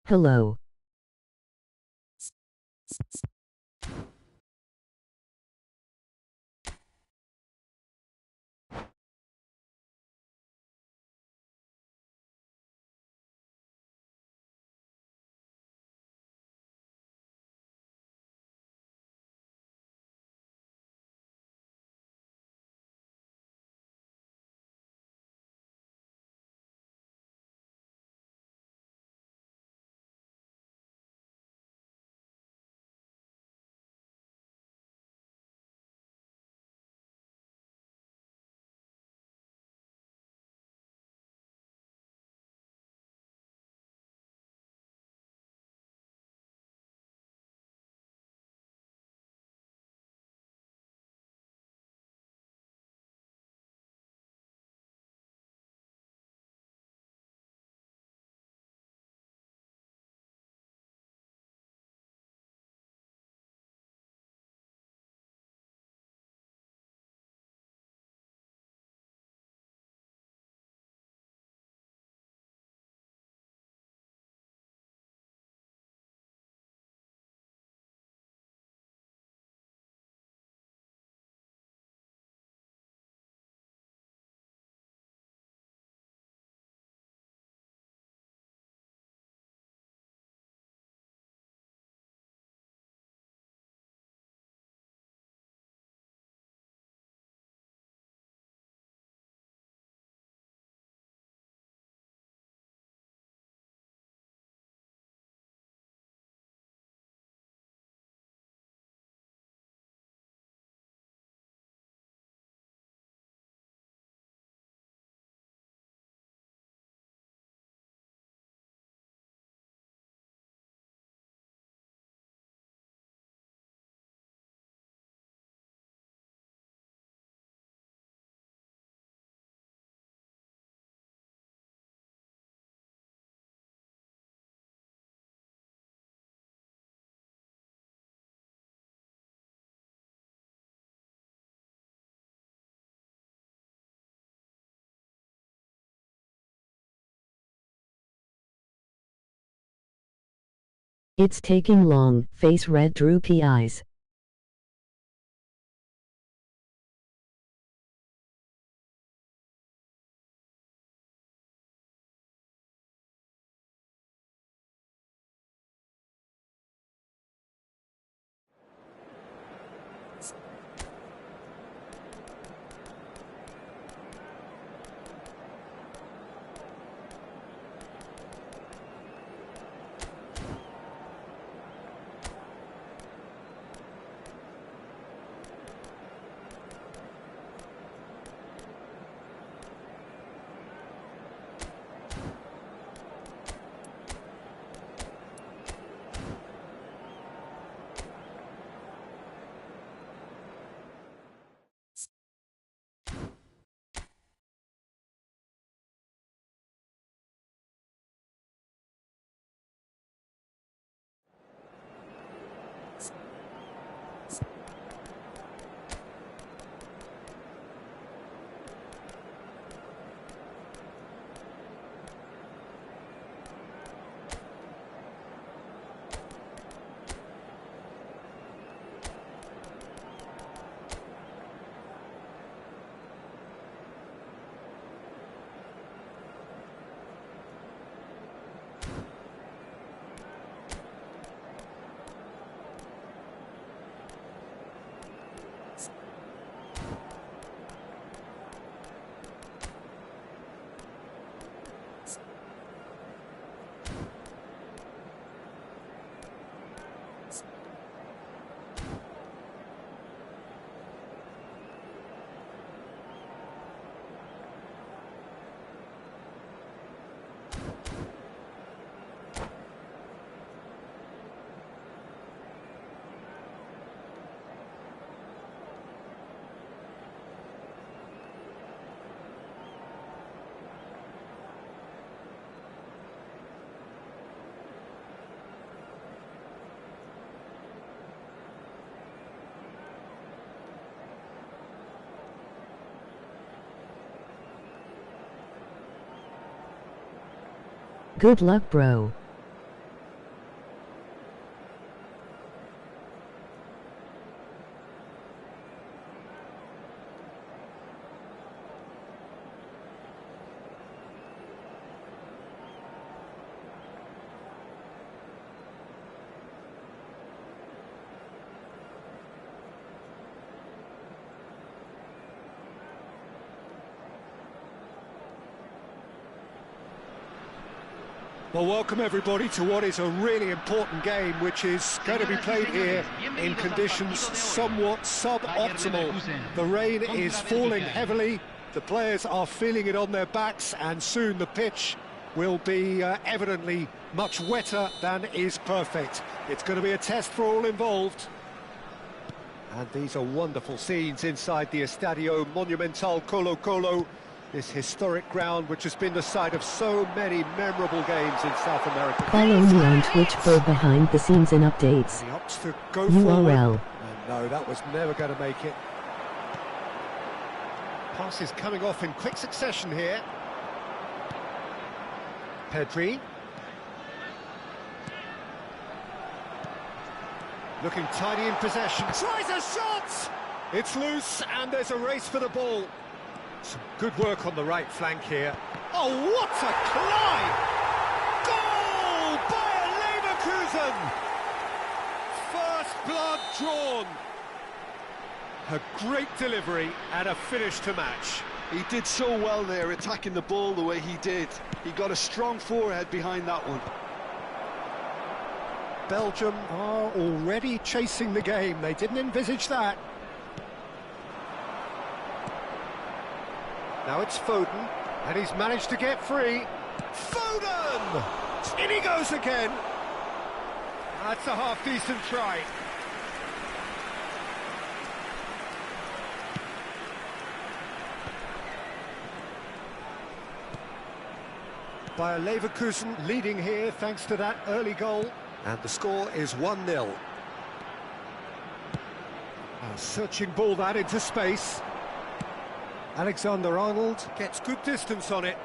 Hello. It's taking long, face red droopy eyes. Good luck, bro. Well, welcome everybody to what is a really important game, which is going to be played here in conditions somewhat suboptimal. The rain is falling heavily, the players are feeling it on their backs, and soon the pitch will be evidently much wetter than is perfect. It's going to be a test for all involved. And these are wonderful scenes inside the Estadio Monumental Colo Colo, this historic ground which has been the site of so many memorable games in South America. Follow me on Twitch for behind the scenes and updates. He opts to go URL. forward. And no, that was never going to make it. Passes coming off in quick succession here. Pedri. Looking tidy in possession. Tries a shot! It's loose and there's a race for the ball. Some good work on the right flank here. Oh, what a climb! Goal by Leverkusen! First blood drawn. A great delivery and a finish to match. He did so well there, attacking the ball the way he did. He got a strong forehead behind that one. Belgium are already chasing the game. They didn't envisage that. Now it's Foden, and he's managed to get free. Foden! In he goes again. That's a half-decent try. Bayer Leverkusen leading here thanks to that early goal. And the score is 1-0. A searching ball that into space. Alexander-Arnold gets good distance on it.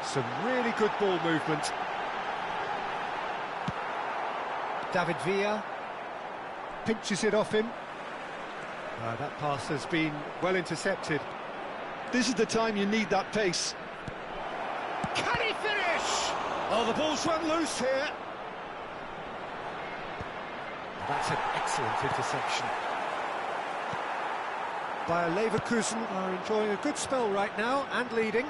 Some really good ball movement. David Villa pinches it off him. That pass has been well intercepted. This is the time you need that pace. Can he finish? Oh, the ball's run loose here. That's an excellent interception. Bayer Leverkusen are enjoying a good spell right now and leading.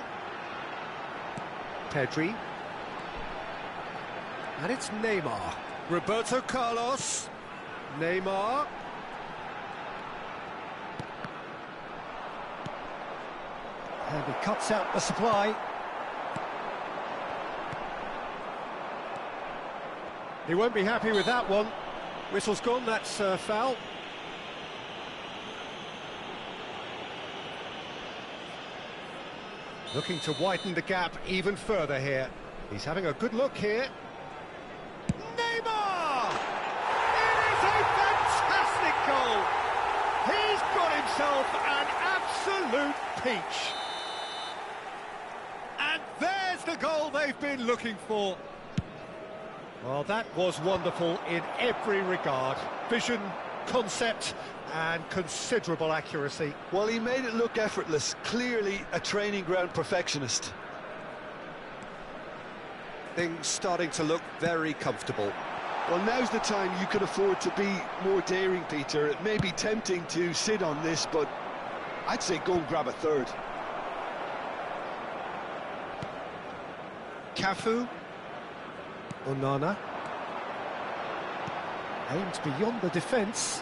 Pedri. And it's Neymar. Roberto Carlos. Neymar. And he cuts out the supply. He won't be happy with that one. Whistle's gone, that's foul. Looking to widen the gap even further here. He's having a good look here. Neymar! It is a fantastic goal! He's got himself an absolute peach. And there's the goal they've been looking for. Well, that was wonderful in every regard. Vision, concept, and considerable accuracy. Well, he made it look effortless. Clearly a training ground perfectionist. Things starting to look very comfortable. Well, now's the time you can afford to be more daring, Peter. It may be tempting to sit on this, but I'd say go and grab a third. Cafu. Onana. Aims beyond the defence.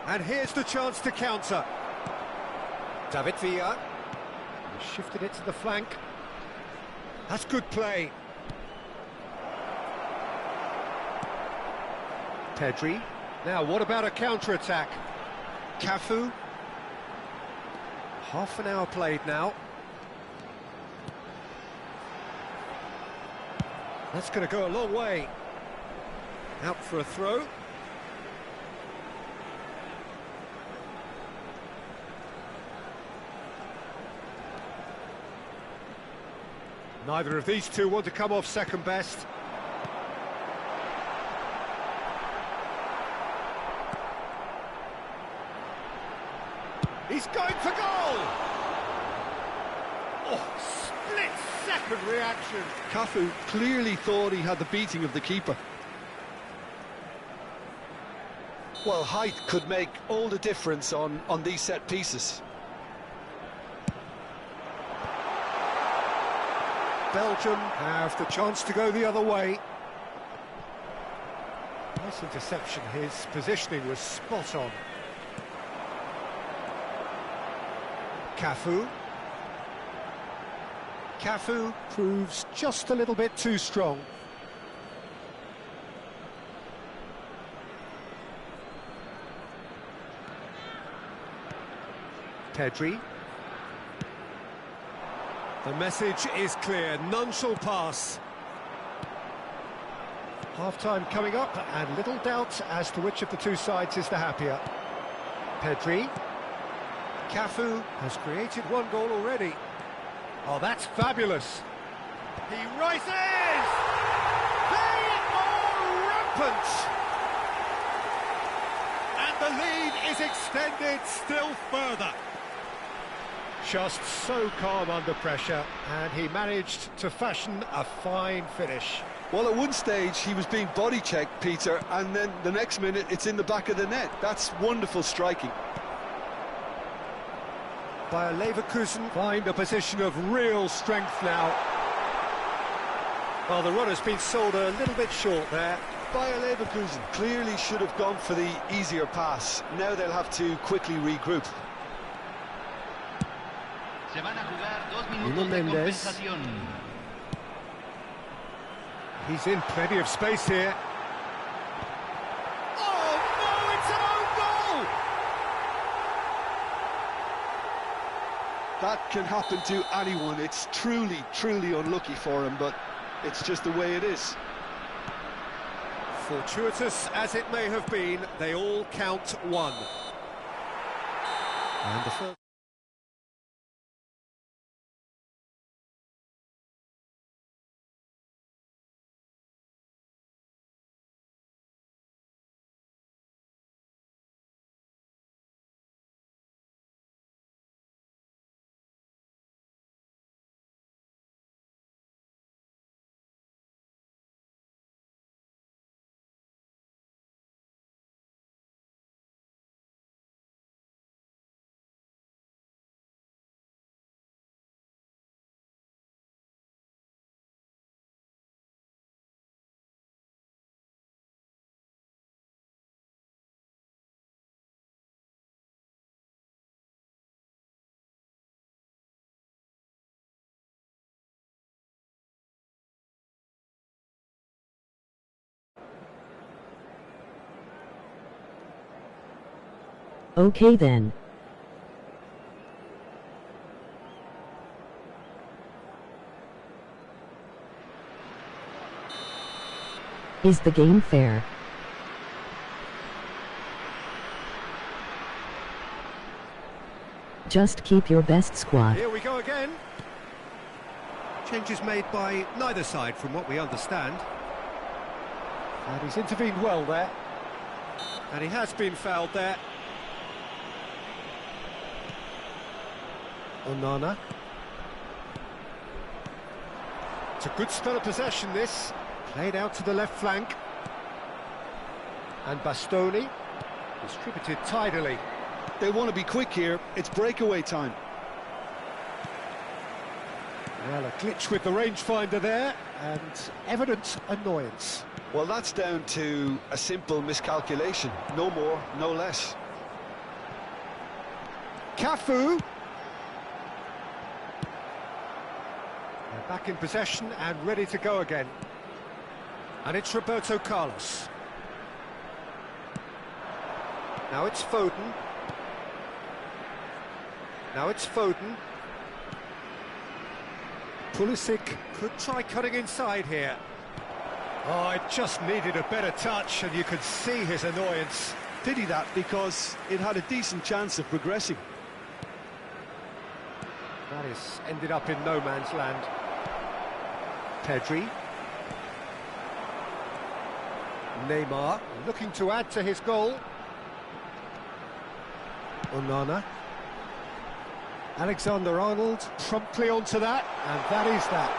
And here's the chance to counter. David Villa. He shifted it to the flank. That's good play. Pedri. Now, what about a counter-attack? Cafu. Half an hour played now. That's going to go a long way. Out for a throw. Neither of these two want to come off second best. He's going for goal! Oh, split-second reaction. Cafu clearly thought he had the beating of the keeper. Well, height could make all the difference on these set pieces. Belgium have the chance to go the other way. Nice interception, his positioning was spot on. Cafu. Cafu proves just a little bit too strong. Pedri. The message is clear, none shall pass. Half-time coming up, and little doubt as to which of the two sides is the happier. Pedri. Cafu has created one goal already. Oh, that's fabulous. He rises! They are rampant! And the lead is extended still further. Just so calm under pressure, and he managed to fashion a fine finish. Well, at one stage he was being body-checked, Peter, and then the next minute it's in the back of the net. That's wonderful striking. Bayer Leverkusen find a position of real strength now. Well, the run has been sold a little bit short there. Bayer Leverkusen clearly should have gone for the easier pass. Now they'll have to quickly regroup. Se van a jugar 2 minutos de compensación. He's in plenty of space here. Oh, no, it's an own goal! That can happen to anyone. It's truly, truly unlucky for him, but it's just the way it is. Fortuitous as it may have been, they all count one. And the first... Okay then. Is the game fair? Just keep your best squad. Here we go again. Changes made by neither side from what we understand. And he's intervened well there. And he has been fouled there. Onana. It's a good spell of possession, this. Played out to the left flank. And Bastoni distributed tidily. They want to be quick here. It's breakaway time. Well, a glitch with the rangefinder there, and evident annoyance. Well, that's down to a simple miscalculation. No more, no less. Cafu. They're back in possession and ready to go again. And it's Roberto Carlos. Now it's Foden. Now it's Foden. Pulisic could try cutting inside here. Oh, it just needed a better touch, and you could see his annoyance. Pity that, because it had a decent chance of progressing. That is ended up in no man's land. Pedri. Neymar looking to add to his goal. Onana. Alexander-Arnold promptly onto that, and that is that.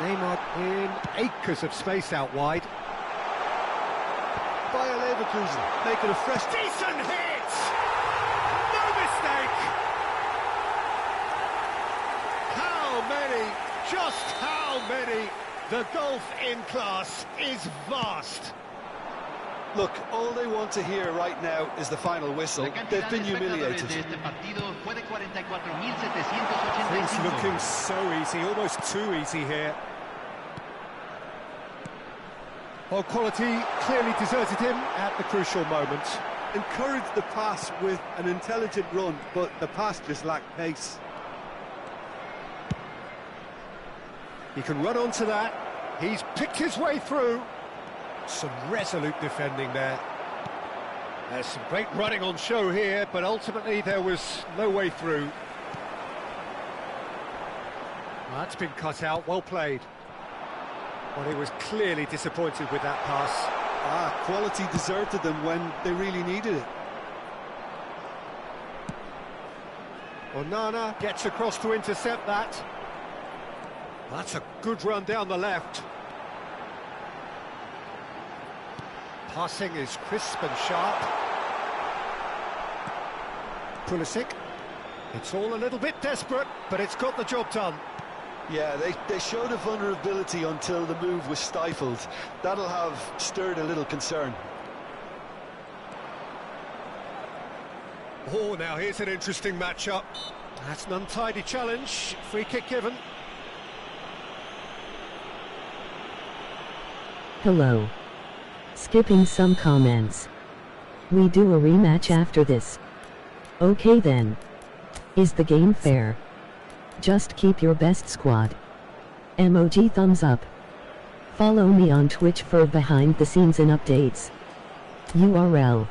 Neymar in acres of space out wide. Bayer Leverkusen making a fresh... Decent hit! No mistake! How many? Just how many? The gulf in class is vast. Look, all they want to hear right now is the final whistle. They've been humiliated. Things looking so easy, almost too easy here. Well, quality clearly deserted him at the crucial moment. Encouraged the pass with an intelligent run, but the pass just lacked pace. He can run onto that. He's picked his way through. Some resolute defending there. There's some great running on show here, but ultimately there was no way through. Well, that's been cut out, well played. Well, he was clearly disappointed with that pass. Quality deserted them when they really needed it. Onana gets across to intercept that. That's a good run down the left. Passing is crisp and sharp. Pulisic. It's all a little bit desperate, but it's got the job done. Yeah, they showed a vulnerability until the move was stifled. That'll have stirred a little concern. Oh, now here's an interesting matchup. That's an untidy challenge. Free kick given. Hello. Skipping some comments. We do a rematch after this. Okay then. Is the game fair? Just keep your best squad. Emoji thumbs up. Follow me on Twitch for behind the scenes and updates. URL.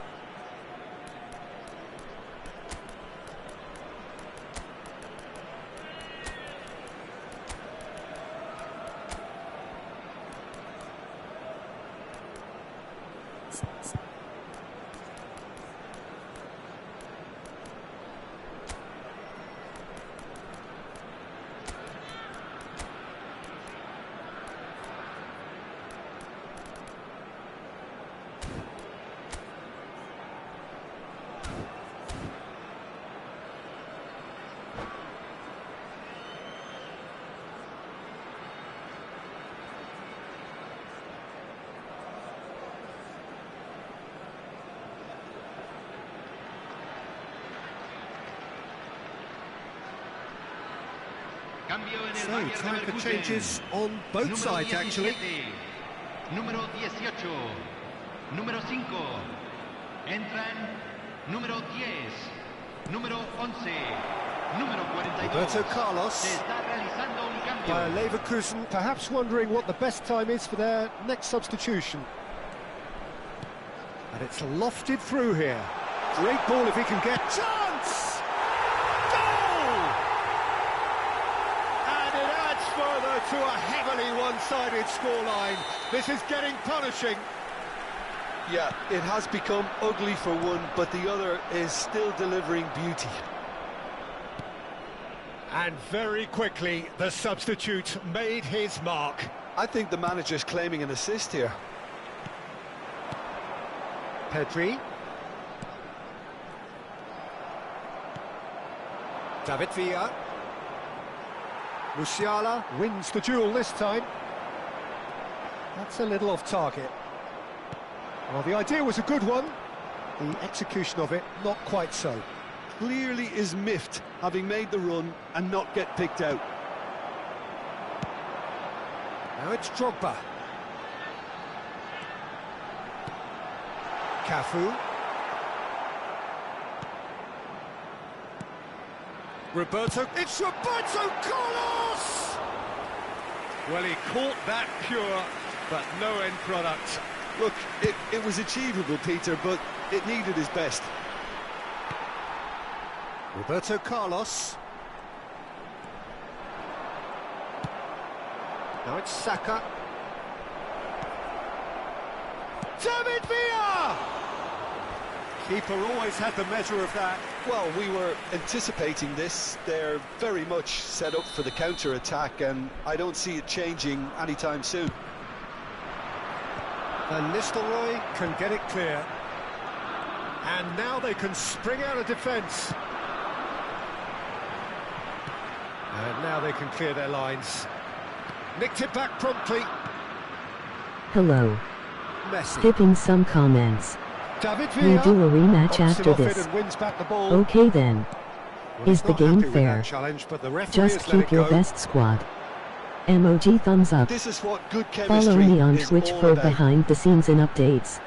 So, time for changes on both sides, actually. Número 18, número 5. Entran Número 10. Número 11. Número 42. Roberto Carlos. Se está realizando un cambio. By Leverkusen, perhaps wondering what the best time is for their next substitution. And it's lofted through here. Great ball if he can get... Chance! Goal! And it adds further to a heavily one-sided scoreline. This is getting punishing. Yeah, it has become ugly for one, but the other is still delivering beauty. And very quickly, the substitute made his mark. I think the manager's claiming an assist here. Pedri. David Villa. Musiala wins the duel this time. That's a little off target. Well, the idea was a good one. The execution of it, not quite so. Clearly is miffed, having made the run and not get picked out. Now it's Drogba. Cafu. Roberto, it's Roberto Carlos! Well, he caught that pure, but no end product. Look, it was achievable, Peter, but it needed his best. Roberto Carlos. Now it's Saka. David Villa! Keeper always had the measure of that. Well, we were anticipating this. They're very much set up for the counter-attack, and I don't see it changing anytime soon. And Nistelrooy can get it clear. And now they can spring out of defence. And now they can clear their lines. Nicked it back promptly. Hello. Messi. Skipping some comments. David We'll Villa do a rematch pops after it off this. it and wins back the ball. Okay then. Well, Is he's the not game happy with fair? that challenge, but the referee Just has let keep it your go. best squad. Emoji thumbs up. This is what good chemistry Follow me on is Twitch all for about. behind the scenes and updates.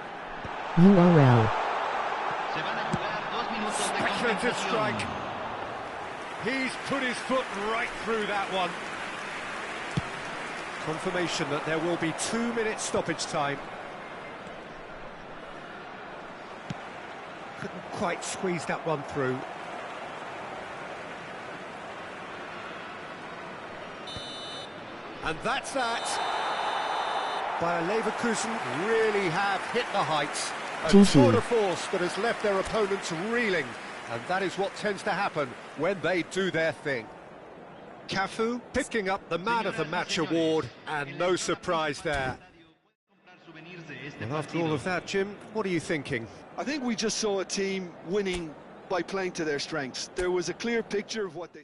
URL. Se van a jugar 2 minutos de Speculative compensación. strike. He's put his foot right through that one. Confirmation that there will be 2 minutes stoppage time. Couldn't quite squeeze that one through. And that's that. Bayer Leverkusen really have hit the heights. A GG. tour de force that has left their opponents reeling. And that is what tends to happen when they do their thing. Cafu picking up the Man of the Match award, and no surprise there. And after all of that, Jim, what are you thinking? I think we just saw a team winning by playing to their strengths. There was a clear picture of what they...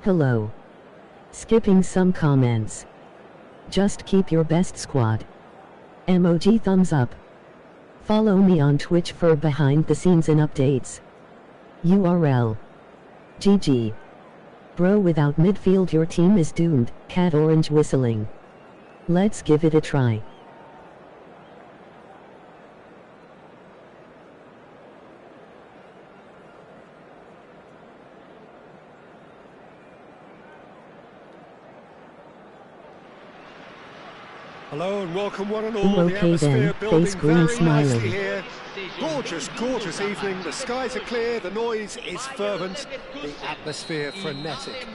Hello. Skipping some comments. Just keep your best squad. Emoji thumbs up. Follow me on Twitch for behind the scenes and updates. URL. GG. Bro, without midfield your team is doomed. Cat orange whistling. Let's give it a try. Hello and welcome one and all. The Okay atmosphere then, building face green very smiling. nicely here. Gorgeous, gorgeous evening. The skies are clear, the noise is fervent, the atmosphere frenetic.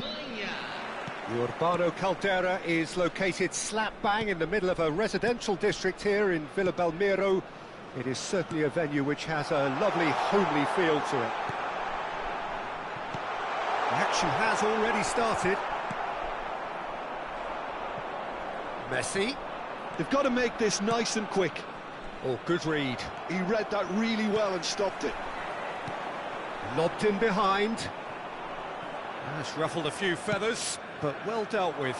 The Urbano Caldera is located slap bang in the middle of a residential district here in Villa Belmiro. It is certainly a venue which has a lovely homely feel to it. The action has already started. Messi. They've got to make this nice and quick. Oh, good read. He read that really well and stopped it. Lobbed in behind. That's ruffled a few feathers, but well dealt with.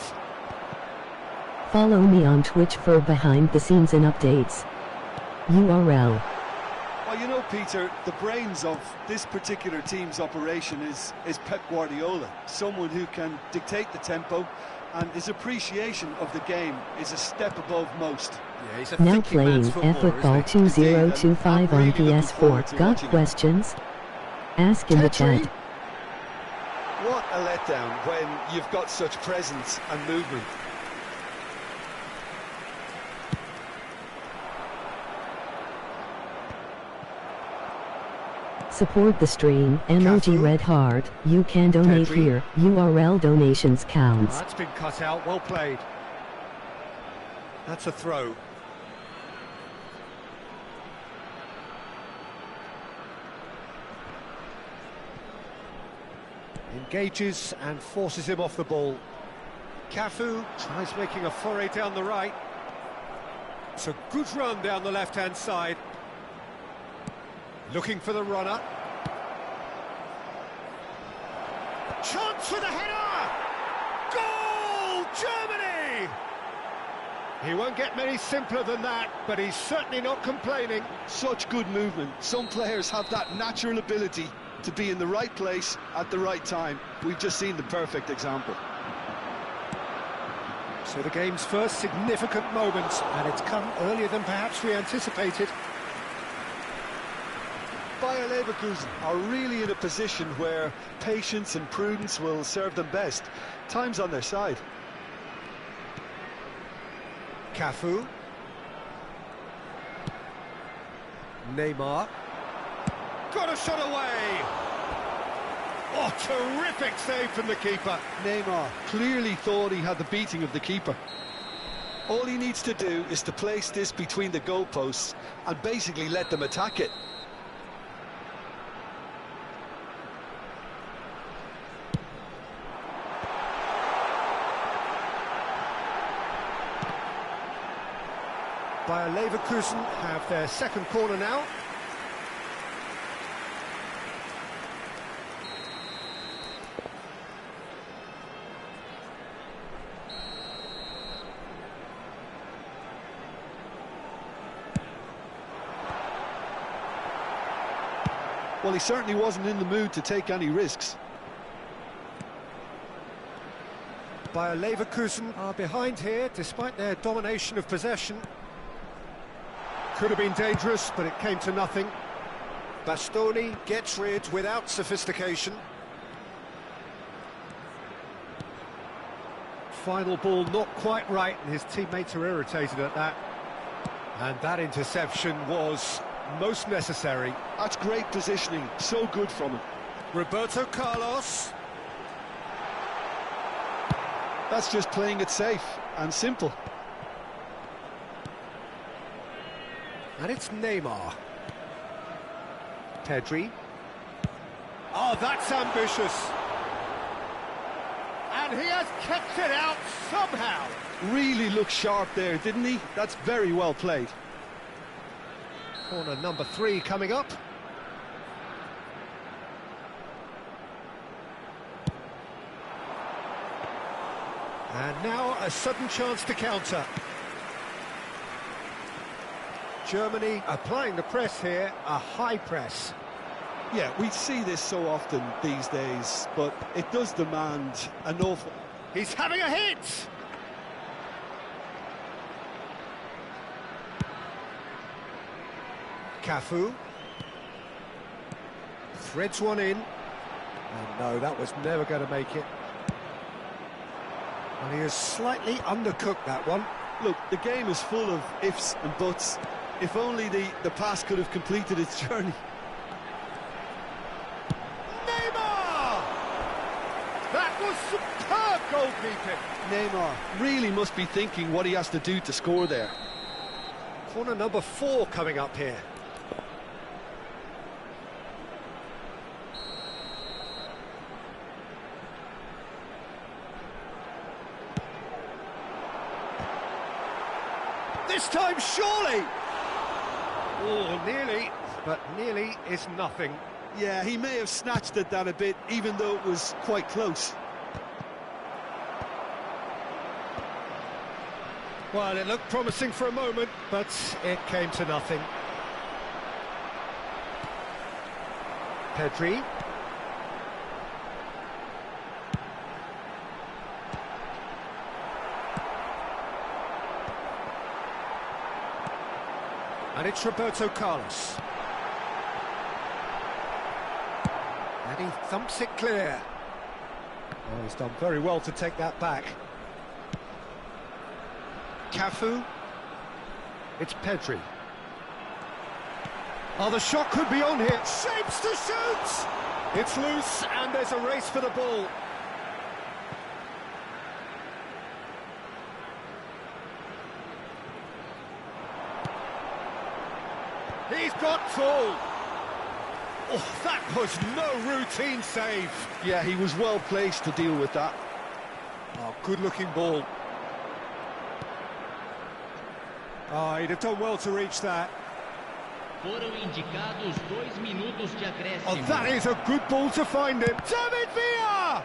Follow me on Twitch for behind the scenes and updates. URL. Well, you know, Peter, the brains of this particular team's operation is Pep Guardiola, someone who can dictate the tempo, and his appreciation of the game is a step above most. Yeah, he's a Now thinking playing man's footballer, Football isn't he? 2025 on PS4. Got questions? Ask in the chat. What a letdown when you've got such presence and movement. Support the stream, emoji Cafu. red heart, you can donate Pedri. here, URL donations Oh, counts. that's been cut out, well played. That's a throw. Engages and forces him off the ball. Cafu tries making a foray down the right. It's a good run down the left-hand side. Looking for the runner. Chance for the header! Goal! Germany! He won't get many simpler than that, but he's certainly not complaining. Such good movement. Some players have that natural ability to be in the right place at the right time. We've just seen the perfect example. So the game's first significant moment, and it's come earlier than perhaps we anticipated. Bayer Leverkusen are really in a position where patience and prudence will serve them best. Time's on their side. Cafu. Neymar. Got a shot away! Oh, terrific save from the keeper. Neymar clearly thought he had the beating of the keeper. All he needs to do is to place this between the goalposts and basically let them attack it. Bayer Leverkusen have their second corner now. Well, he certainly wasn't in the mood to take any risks. Bayer Leverkusen are behind here, despite their domination of possession. Could have been dangerous, but it came to nothing. Bastoni gets rid without sophistication. Final ball not quite right, and his teammates are irritated at that. And that interception was most necessary. That's great positioning, so good from him. Roberto Carlos. That's just playing it safe and simple. And it's Neymar. Pedri. Oh, that's ambitious. And he has kept it out somehow. Really looked sharp there, didn't he? That's very well played. Corner number 3 coming up. And now a sudden chance to counter. Germany applying the press here, a high press. Yeah, we see this so often these days, but it does demand an awful... He's having a hit! Cafu. Threads one in. And no, that was never going to make it. And he has slightly undercooked that one. Look, the game is full of ifs and buts. If only the pass could have completed its journey. Neymar! That was superb goalkeeping. Neymar really must be thinking what he has to do to score there. Corner number 4 coming up here. This time, surely! Oh, nearly, but nearly is nothing. Yeah, he may have snatched at that a bit, even though it was quite close. Well, it looked promising for a moment, but it came to nothing. Pedri. And it's Roberto Carlos. And he thumps it clear. Oh, he's done very well to take that back. Cafu. It's Pedri. Oh, the shot could be on here. Shapes to shoot! It's loose, and there's a race for the ball. He's got full. Oh, that was no routine save. Yeah, he was well placed to deal with that. Oh, good-looking ball. Oh, he'd have done well to reach that. Foram indicados 2 minutos de acréscimo. Oh, that is a good ball to find him. David Villa!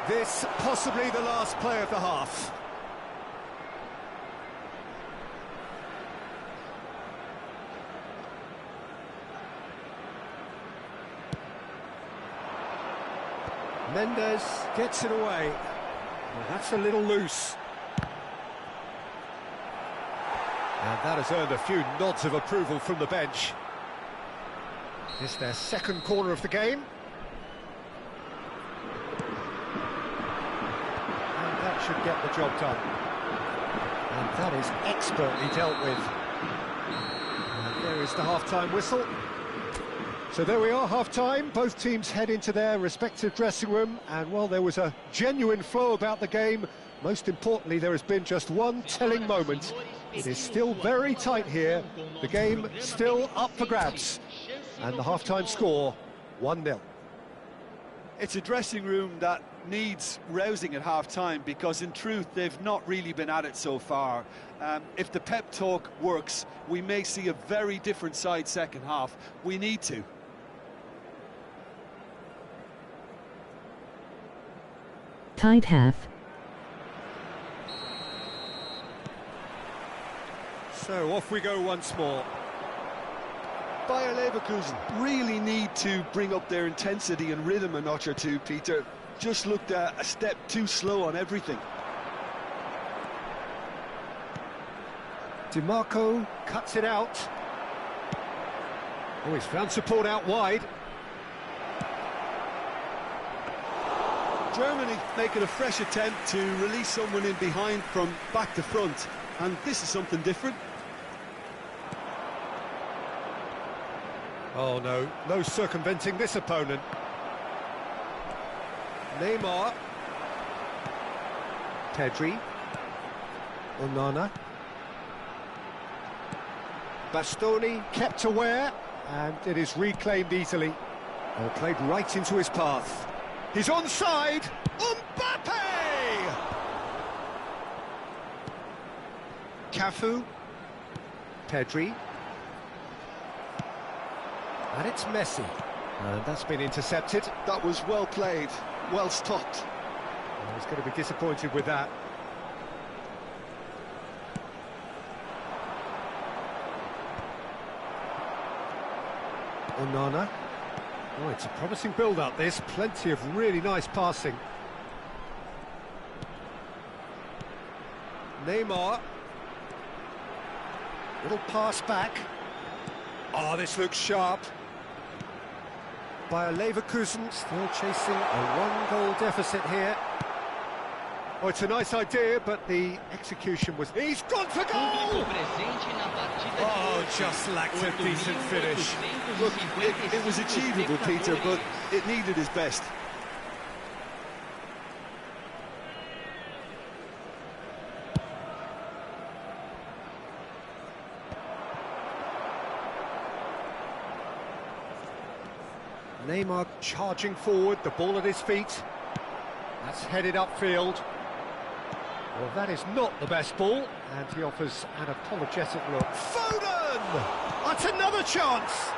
This possibly the last play of the half. Mendes gets it away. Well, that's a little loose. And that has earned a few nods of approval from the bench. It's their second corner of the game. And that should get the job done. And that is expertly dealt with. And there is the half-time whistle. So there we are, half-time. Both teams head into their respective dressing room, and while there was a genuine flow about the game, most importantly, there has been just one telling moment. It is still very tight here, the game still up for grabs, and the half-time score, 1-0. It's a dressing room that needs rousing at half-time, because in truth they've not really been at it so far. If the pep talk works, we may see a very different side second half. We need to. Tied half. So off we go once more. Bayer Leverkusen really need to bring up their intensity and rhythm a notch or two, Peter. Just looked a step too slow on everything. DiMarco cuts it out. Oh, he's found support out wide. Germany making a fresh attempt to release someone in behind from back to front, and this is something different. Oh no, no circumventing this opponent. Neymar. Pedri. Onana. Bastoni kept aware, and it is reclaimed easily. Oh, played right into his path. He's onside. Mbappe! Cafu. Pedri. And it's Messi. And that's been intercepted. That was well played, well stopped. Oh, he's going to be disappointed with that. Onana. Oh, it's a promising build-up, this. Plenty of really nice passing. Neymar. Little pass back. Oh, this looks sharp. Bayer Leverkusen still chasing a one-goal deficit here. Oh, it's a nice idea, but the execution was... He's gone for goal! Oh, just lacked a decent finish. Look, it was achievable, Peter, but it needed his best. Neymar charging forward, the ball at his feet. That's headed upfield. Well, that is not the best ball, and he offers an apologetic look. Foden! That's another chance!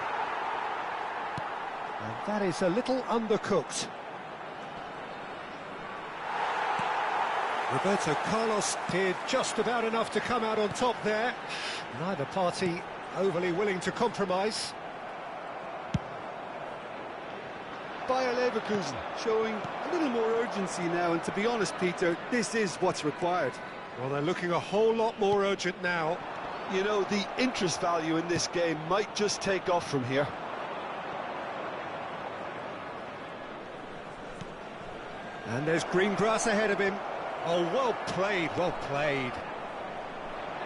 And that is a little undercooked. Roberto Carlos did just about enough to come out on top there. Neither party overly willing to compromise. Bayer Leverkusen showing a little more urgency now, and to be honest, Peter, this is what's required. Well, they're looking a whole lot more urgent now. You know, the interest value in this game might just take off from here. And there's green grass ahead of him. Oh, well played, well played.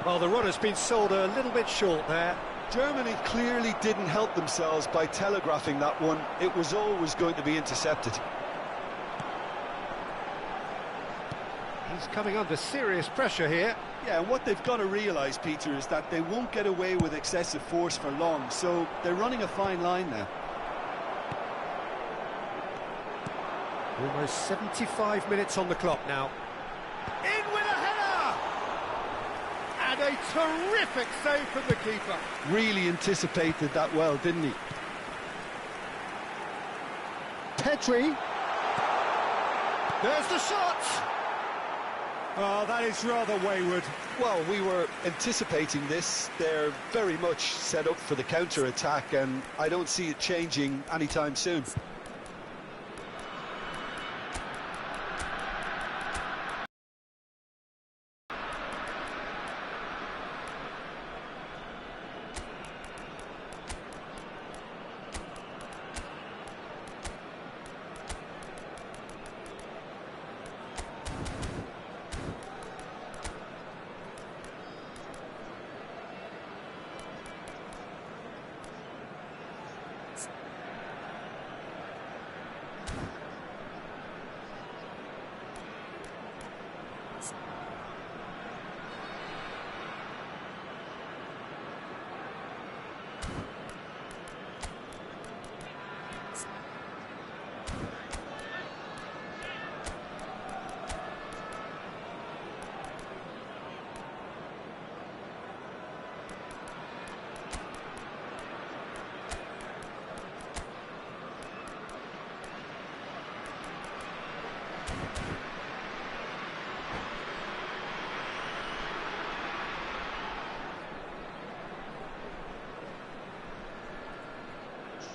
Well, the run has been sold a little bit short there. Germany clearly didn't help themselves by telegraphing that one. It was always going to be intercepted. He's coming under serious pressure here. Yeah, and what they've got to realise, Peter, is that they won't get away with excessive force for long, so they're running a fine line now. Almost 75 minutes on the clock now. In with a header! And a terrific save from the keeper. Really anticipated that well, didn't he? Pedri. There's the shot! Oh, that is rather wayward. Well, we were anticipating this. They're very much set up for the counter-attack, and I don't see it changing anytime soon.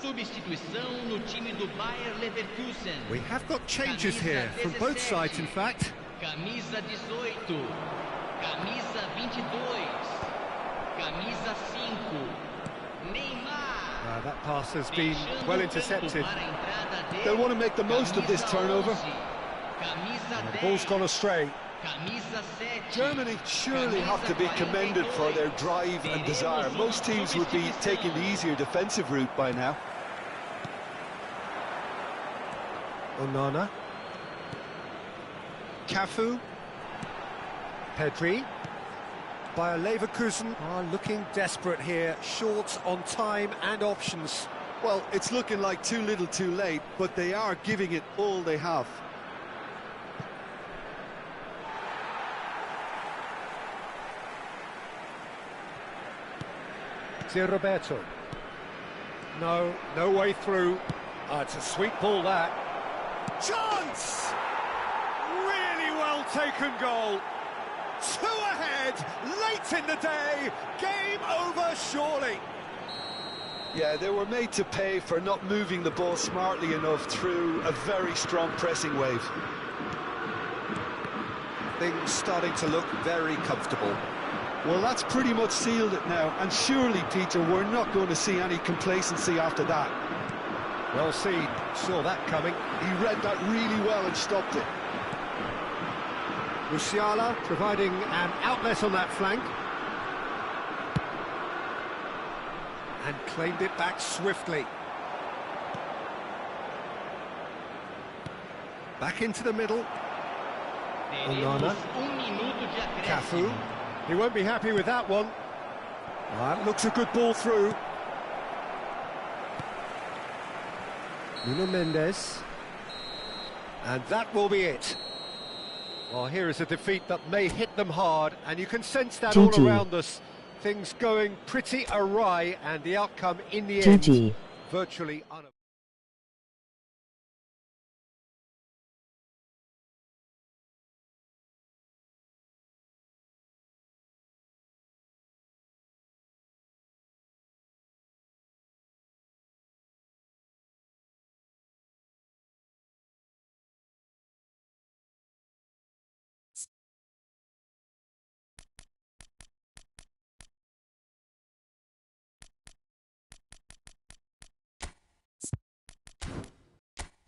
Substituição no time do Bayer Leverkusen. We have got changes here, from both sides in fact. Camisa 18, camisa 22, camisa 5, Neymar. That pass has been well intercepted. They'll want to make the most of this turnover. The ball's gone astray. Germany surely have to be commended for their drive and desire. Most teams would be taking the easier defensive route by now. Onana. Cafu. Pedri. Bayer Leverkusen are looking desperate here, short on time and options. Well, it's looking like too little too late, but they are giving it all they have. Roberto. No way through. It's a sweet ball, that. Chance! Really well taken goal. 2 ahead, late in the day. Game over, surely. Yeah, they were made to pay for not moving the ball smartly enough through a very strong pressing wave. Things starting to look very comfortable. Well, that's pretty much sealed it now, and surely, Peter, we're not going to see any complacency after that. Well seen, saw that coming. He read that really well and stopped it. Musiala providing an outlet on that flank. And claimed it back swiftly. Back into the middle. Onana. Cafu. He won't be happy with that one. That looks a good ball through. Nuno Mendes. And that will be it. Well, here is a defeat that may hit them hard, and you can sense that all around us. Things going pretty awry, and the outcome in the end virtually unavoidable.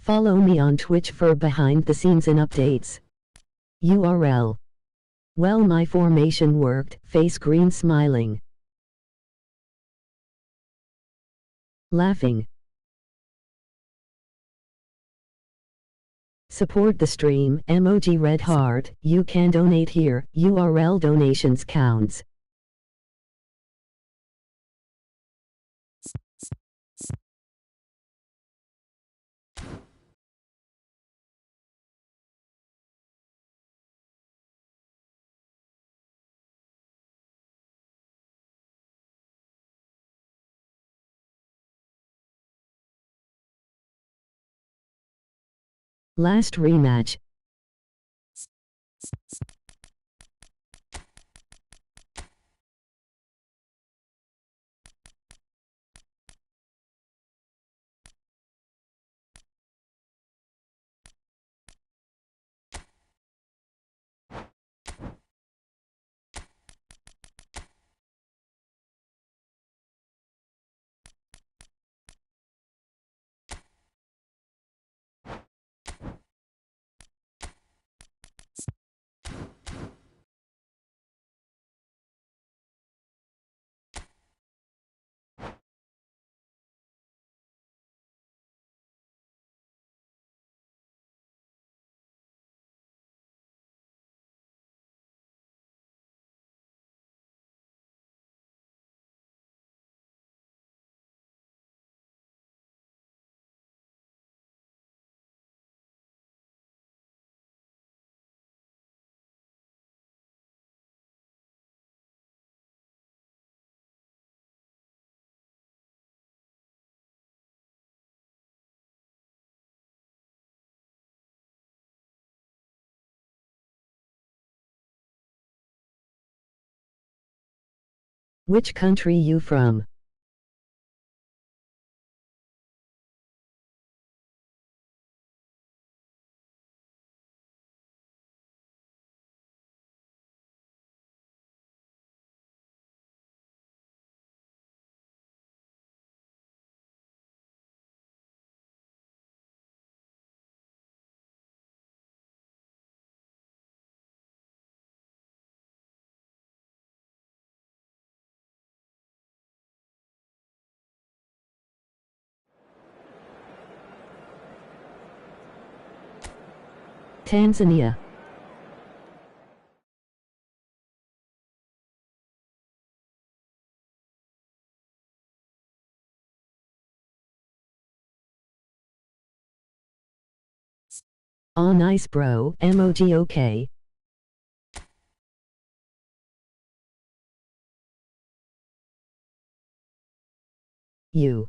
Follow me on Twitch for behind the scenes and updates. URL. Well, my formation worked, face green smiling. Laughing. Support the stream, emoji red heart, you can donate here, URL donations counts. Last rematch. Which country you from? Tanzania. Aw, nice bro, emoji okay. You.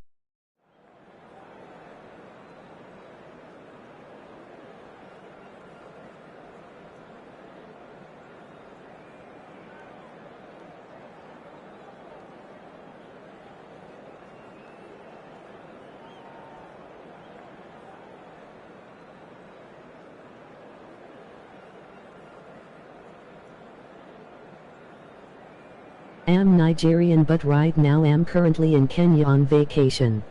Am Nigerian but right now am currently in Kenya on vacation.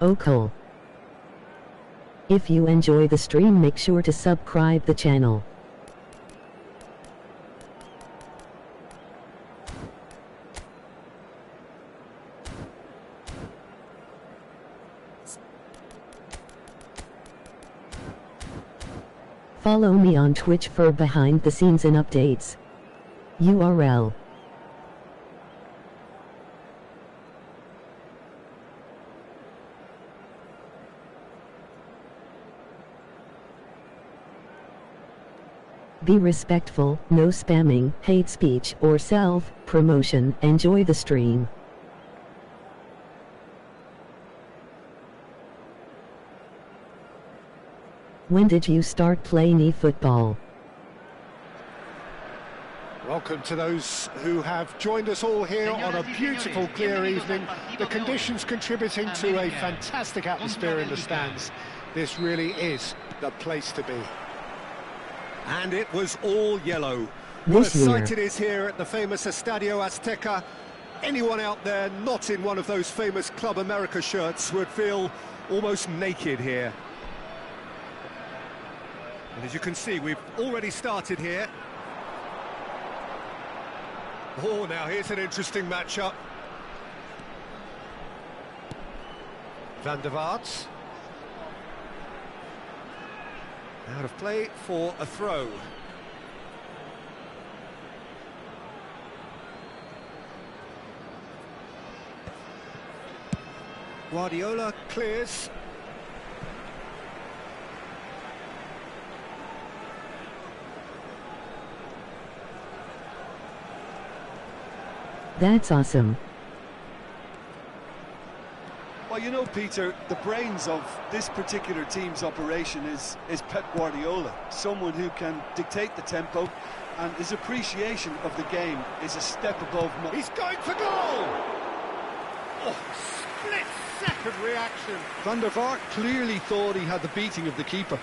Oh cool. If you enjoy the stream, make sure to subscribe the channel. Follow me on Twitch for behind the scenes and updates. URL. Be respectful, no spamming, hate speech, or self-promotion. Enjoy the stream. When did you start playing eFootball? Welcome to those who have joined us all here on a beautiful, clear evening. The conditions contributing to a fantastic atmosphere in the stands. This really is the place to be. And it was all yellow. What a sight it is here at the famous Estadio Azteca. Anyone out there not in one of those famous Club America shirts would feel almost naked here. And as you can see, we've already started here. Oh, now here's an interesting matchup. Van der Vaart. Out of play for a throw. Guardiola clears. That's awesome. Well, you know, Peter, the brains of this particular team's operation is Pep Guardiola, someone who can dictate the tempo, and his appreciation of the game is a step above most. He's going for goal! Oh, split-second reaction. Van der Vaart clearly thought he had the beating of the keeper.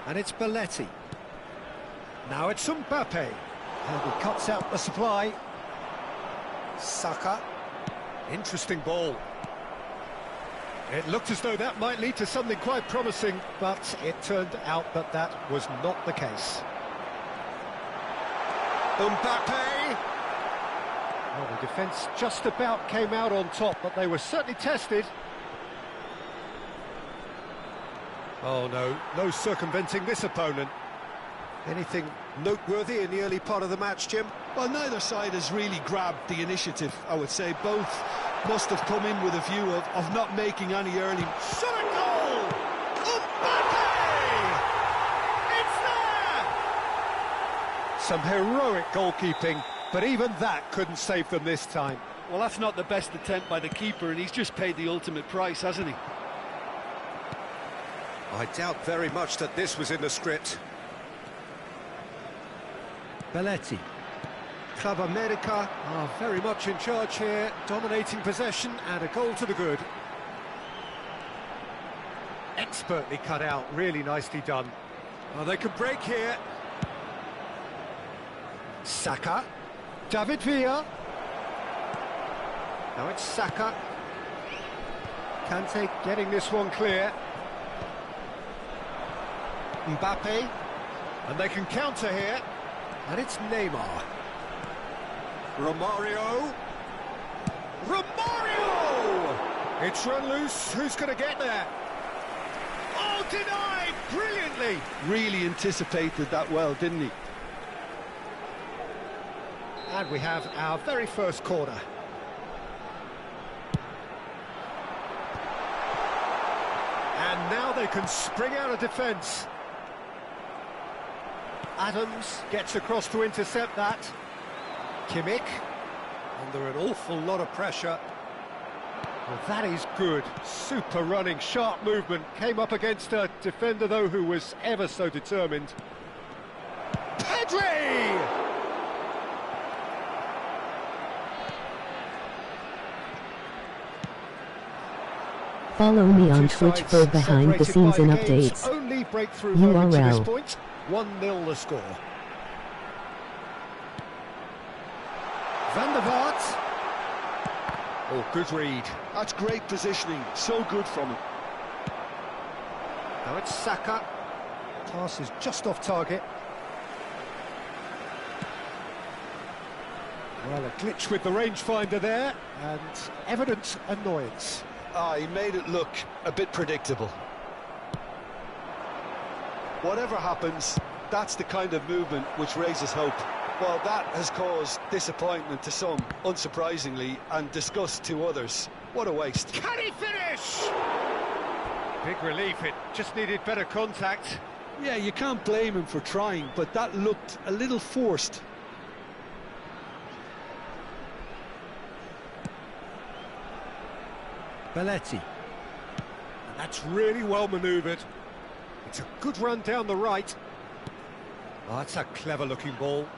And it's Belletti. Now it's Mbappe. And he cuts out the supply. Saka. Interesting ball. It looked as though that might lead to something quite promising, but it turned out that that was not the case. Mbappe. Well, the defence just about came out on top, but they were certainly tested. Oh no, no circumventing this opponent. Anything noteworthy in the early part of the match, Jim? Well, neither side has really grabbed the initiative, I would say. Both must have come in with a view of not making any early... Shot a goal! Mbappe! It's there! Some heroic goalkeeping, but even that couldn't save them this time. Well, that's not the best attempt by the keeper, and he's just paid the ultimate price, hasn't he? I doubt very much that this was in the script. Belletti. Club America are very much in charge here, dominating possession and a goal to the good. Expertly cut out, really nicely done. Well, they could break here. Saka. David Villa. Now it's Saka. Kante getting this one clear. Mbappe. And they can counter here. And it's Neymar. Romario. Romario! It's run loose. Who's going to get there? Oh, denied! Brilliantly! Really anticipated that well, didn't he? And we have our very first corner. And now they can spring out of defence. Adams gets across to intercept that. Kimmich, under an awful lot of pressure. Well, that is good. Super running, sharp movement. Came up against a defender, though, who was ever so determined. Pedri! Follow me on Two Twitch sides for behind the separated scenes by and the game's updates. only breakthrough moment to this URL. point. 1-0 the score. Van der Vaart. Oh, good read. That's great positioning, so good from him. Now it's Saka. Pass is just off target. Well, a glitch with the rangefinder there, and evident annoyance. He made it look a bit predictable. Whatever happens, that's the kind of movement which raises hope. Well, that has caused disappointment to some, unsurprisingly, and disgust to others. What a waste. Can he finish? Big relief, it just needed better contact. Yeah, you can't blame him for trying, but that looked a little forced. Belletti. And that's really well manoeuvred. It's a good run down the right. Oh, that's a clever-looking ball.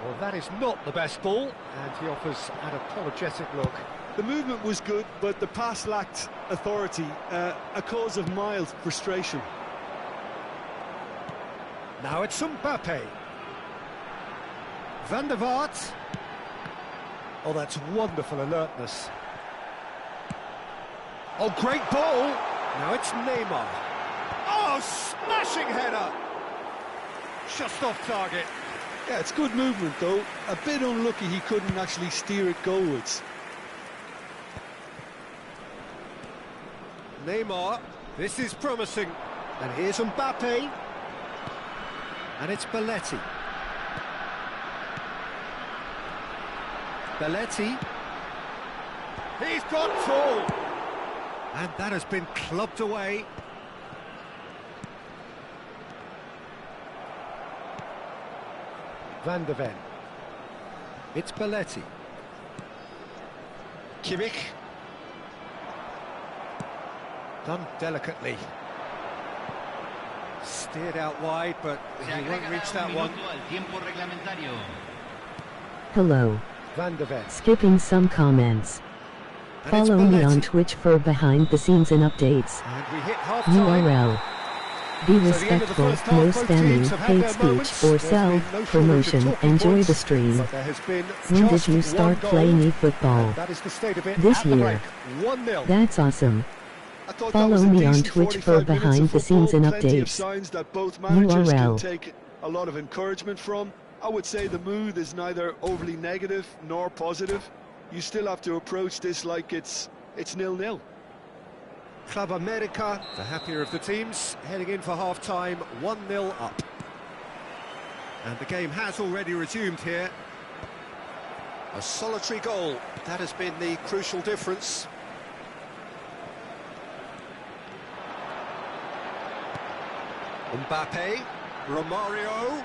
Well, that is not the best ball, and he offers an apologetic look. The movement was good, but the pass lacked authority, a cause of mild frustration. Now it's Mbappe. Van der Vaart. Oh, that's wonderful alertness. Oh, great ball. Now it's Neymar. Oh, smashing header. Just off target. Yeah, it's good movement, though. A bit unlucky he couldn't actually steer it goalwards. Neymar, this is promising. And here's Mbappe. And it's Belletti. Belletti. He's got full. And that has been clubbed away. Van der Ven. It's Belletti. Kimmich. Done delicately. Steered out wide, but he won't reach that one. Hello. Van der Ven. Skipping some comments. And it's Follow me on Belletti. Twitch for behind the scenes and updates. And we hit half-time. URL. Be So the end of the respectful, first half, no both spamming, teams have had hate their speech, moments. or There's been no shortage of self-promotion. talking Enjoy points, the stream. but there has been When just did you start one goal. playing eFootball? That is the state of it This at the year. break. 1-0. That's awesome. I thought Follow that was a me on decent Twitch for 45 minutes behind of the scenes football, and plenty of updates. signs that both managers can URL. take a lot of encouragement from. I would say the mood is neither overly negative nor positive. You still have to approach this like it's 0-0. Club America, the happier of the teams, heading in for half-time, 1-0 up. And the game has already resumed here. A solitary goal, that has been the crucial difference. Mbappe, Romario.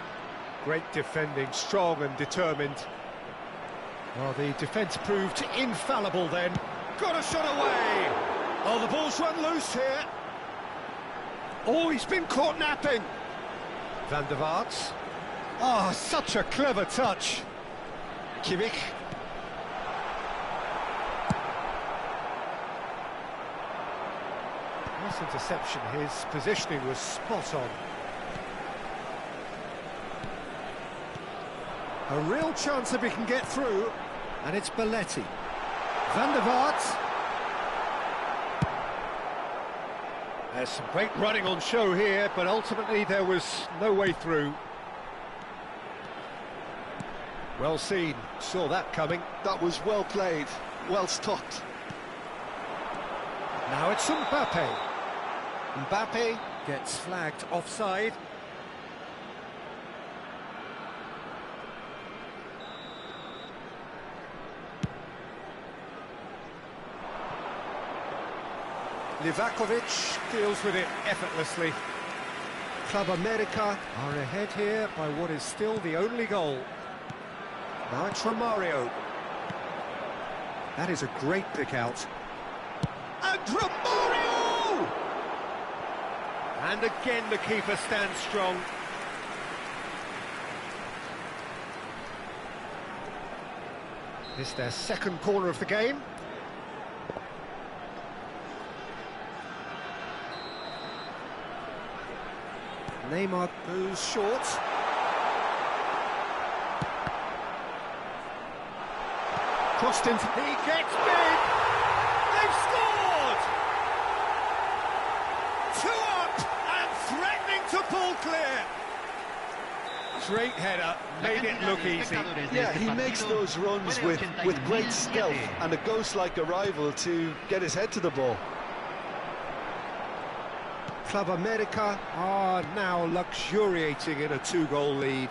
Great defending, strong and determined. Well, the defence proved infallible then. Got a shot away! Oh, the ball's run loose here. Oh, he's been caught napping. Van der Vaart. Oh, such a clever touch. Kimmich. Nice interception, his positioning was spot on. A real chance if he can get through, and it's Belletti. Van der Vaart. There's some great running on show here, but ultimately there was no way through. Well seen, saw that coming. That was well played, well stopped. Now it's Mbappe. Mbappe gets flagged offside. Livakovic deals with it effortlessly. Club America are ahead here by what is still the only goal. Now it's Romario. That is a great pick out. And Romario! And again the keeper stands strong. It's their second corner of the game. Neymar goes short. Crossed into... He gets big! They've scored! 2 up and threatening to pull clear. Great header, made it look easy. Yeah, he makes those runs with great stealth and a ghost-like arrival to get his head to the ball. Club America are now luxuriating in a 2-goal lead.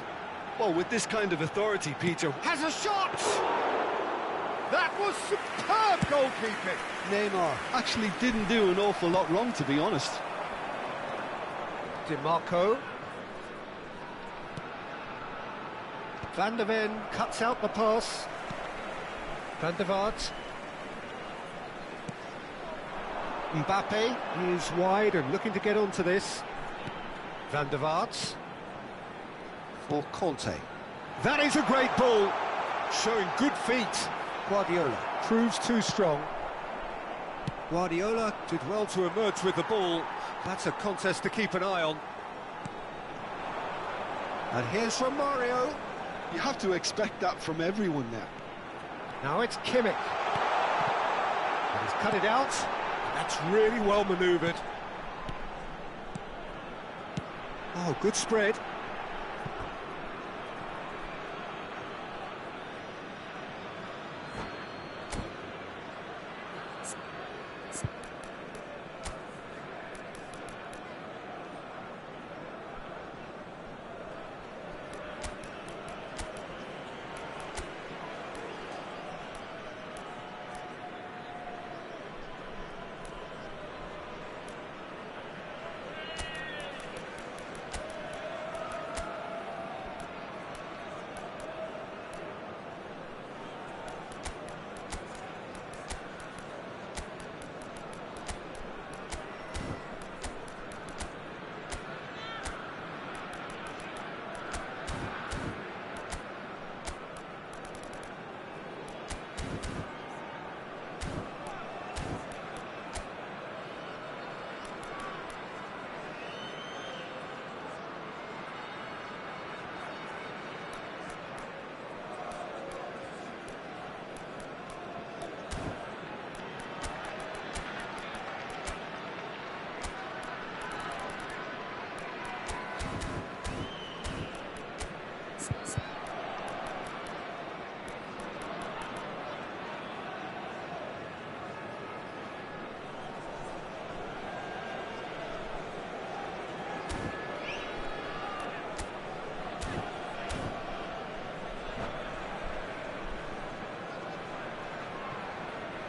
Well, with this kind of authority, Peter... Has a shot! That was superb goalkeeping. Neymar actually didn't do an awful lot wrong, to be honest. DiMarco. Van der Ven cuts out the pass. Van der Vaart. Mbappe is wide and looking to get onto this. Van der Vaart. For Conte. That is a great ball. Showing good feet. Guardiola proves too strong. Guardiola did well to emerge with the ball. That's a contest to keep an eye on. And here's from Mario. You have to expect that from everyone now. Now it's Kimmich. And he's cut it out. That's really well manoeuvred. Oh, good spread.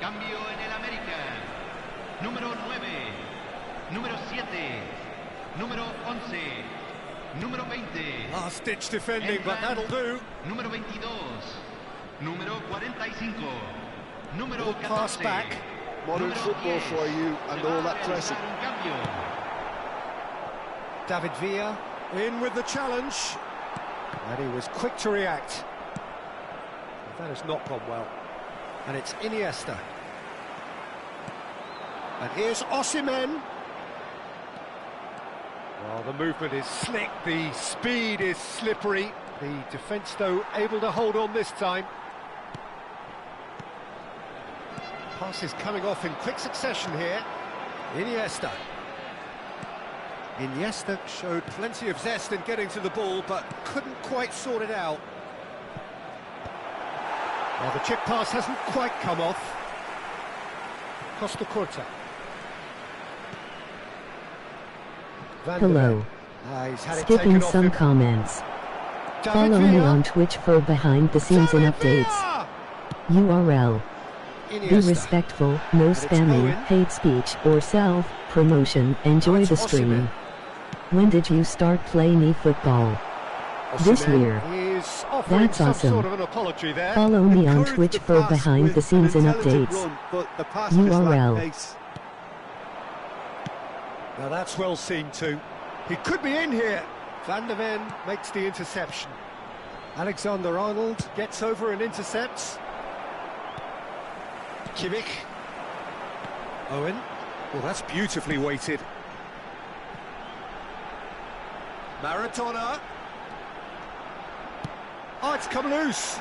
Cambio en el América. Número 9, número 7, número 11, número 20. Last-ditch defending, but that'll do. Número 22, número 45, número Little 14. pass back. Modern football for you and all that pressing. Un cambio. David Villa in with the challenge. And he was quick to react. That has not gone well. And it's Iniesta. And here's Osimhen. Well, the movement is slick, the speed is slippery. The defence, though, able to hold on this time. Passes coming off in quick succession here. Iniesta. Iniesta showed plenty of zest in getting to the ball, but couldn't quite sort it out. Well, the chip pass hasn't quite come off. Costa Curta. Hello. He's had it Skipping taken off some him. comments. David Follow me Villa. on Twitch for behind the scenes and David updates. Villa! URL. Be Iniesta. respectful, no it's spamming, Owen. hate speech, or self-promotion. Enjoy it's the stream. Osimhen. When did you start playing eFootball? This Osimhen year. is offering That's some awesome. sort of an apology there. Follow me on Encouraged Twitch the for pass behind with the scenes and intelligent updates. run, but the pass just URL. lacked pace. Now that's well seen too. He could be in here. Van der Ven makes the interception. Alexander-Arnold gets over and intercepts. Kimmich. Owen. Well, that's beautifully weighted. Maradona. Oh, it's come loose.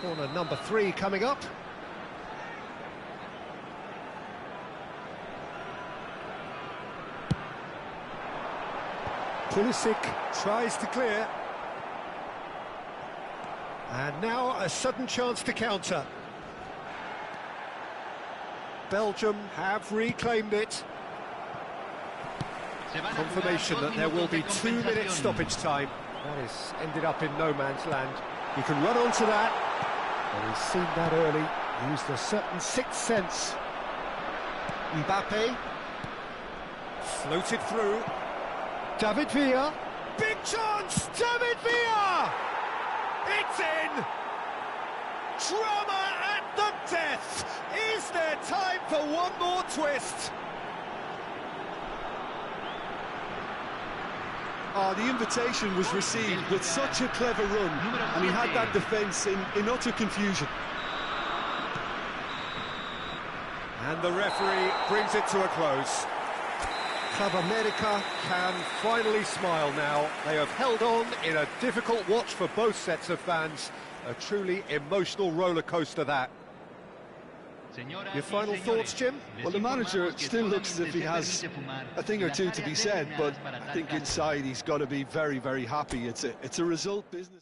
Corner number 3 coming up. Pulisic tries to clear. And now a sudden chance to counter. Belgium have reclaimed it. Confirmation that there will be 2 minutes stoppage time. That is ended up in no man's land. You can run onto that. Well, he's seen that early, used a certain sixth sense. Mbappe. Floated through. David Villa. Big chance! David Villa! It's in! Drama at the death! Is there time for one more twist? Oh, the invitation was received with such a clever run, and he had that defence in utter confusion. And the referee brings it to a close. Club America can finally smile now. They have held on in a difficult watch for both sets of fans. A truly emotional roller coaster that. Your final thoughts, Jim? Well, the manager still looks as if he has a thing or two to be said, but I think inside he's got to be very, very happy. It's a result business.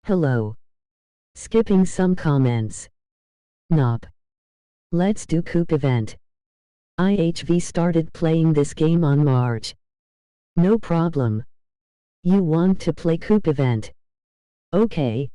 Hello. Skipping some comments. Nope. Let's do Coop event. IHV started playing this game on March. No problem. You want to play Coop event? Okay.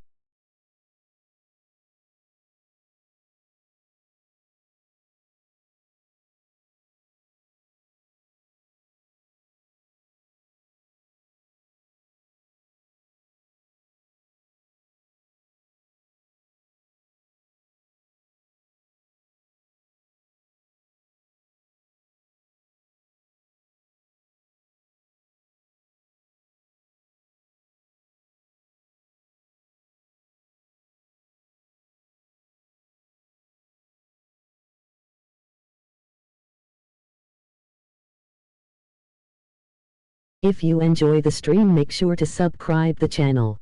If you enjoy the stream, make sure to subscribe the channel.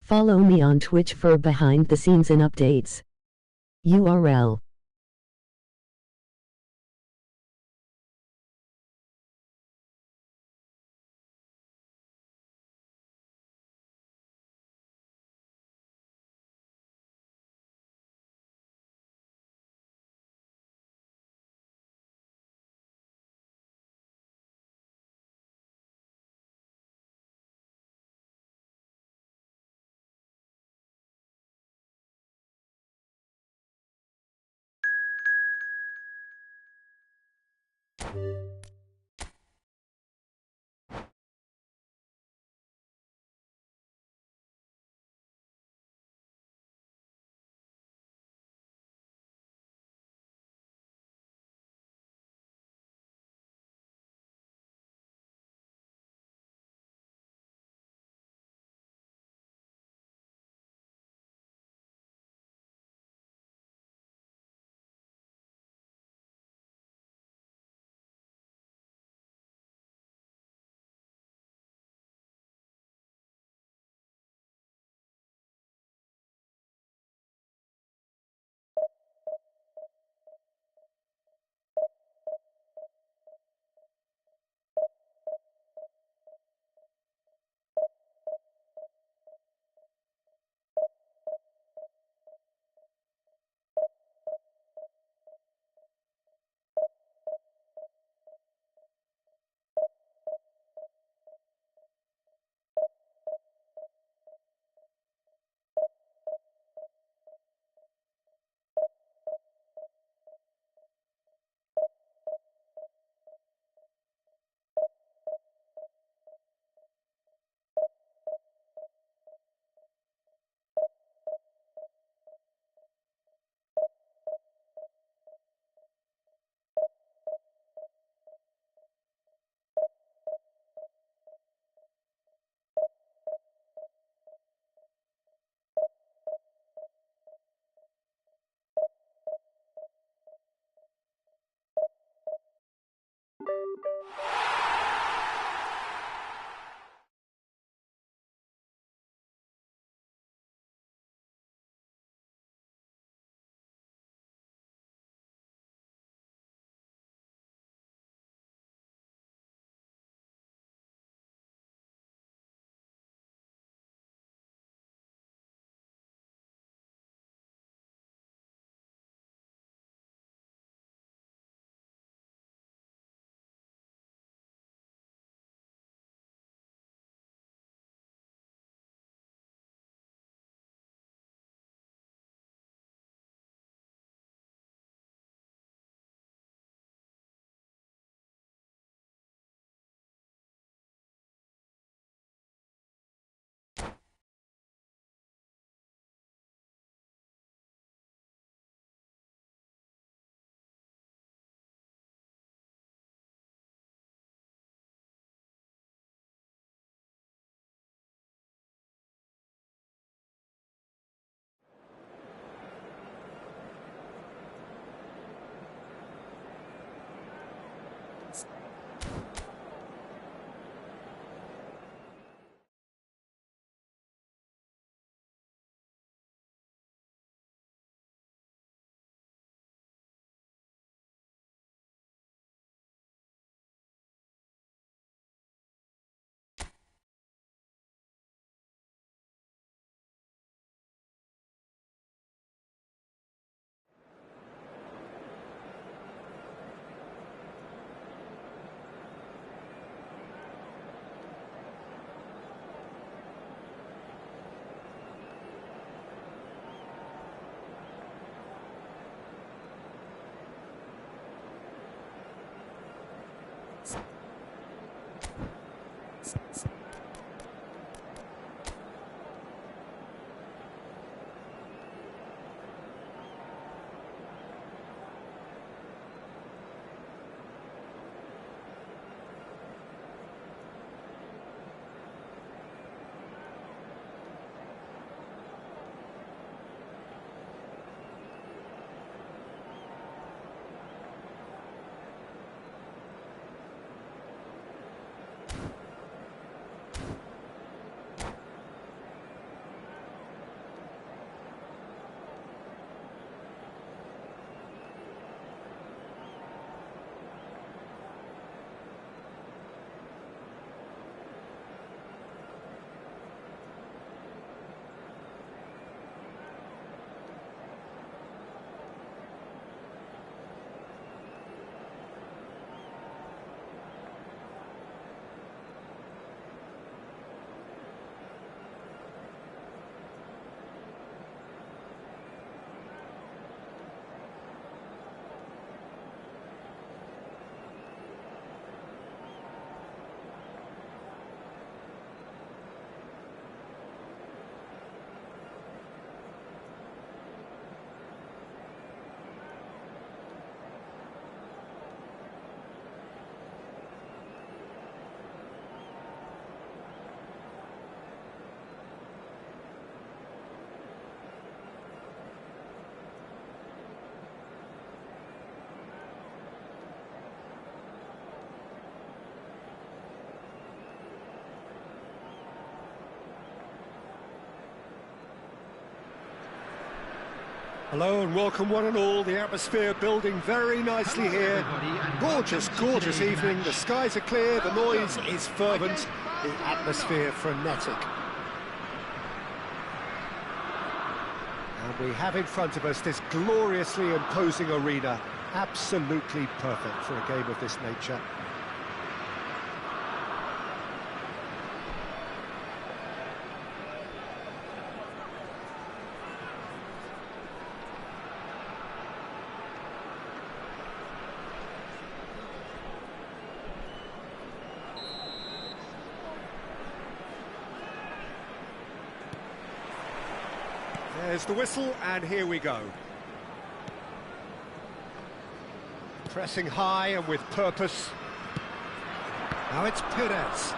Follow me on Twitch for behind the scenes and updates. URL Hello and welcome one and all. The atmosphere building very nicely here. Gorgeous, gorgeous evening. The skies are clear, the noise is fervent, the atmosphere frenetic. And we have in front of us this gloriously imposing arena. Absolutely perfect for a game of this nature. There's the whistle, and here we go. Pressing high and with purpose. Now it's Perez.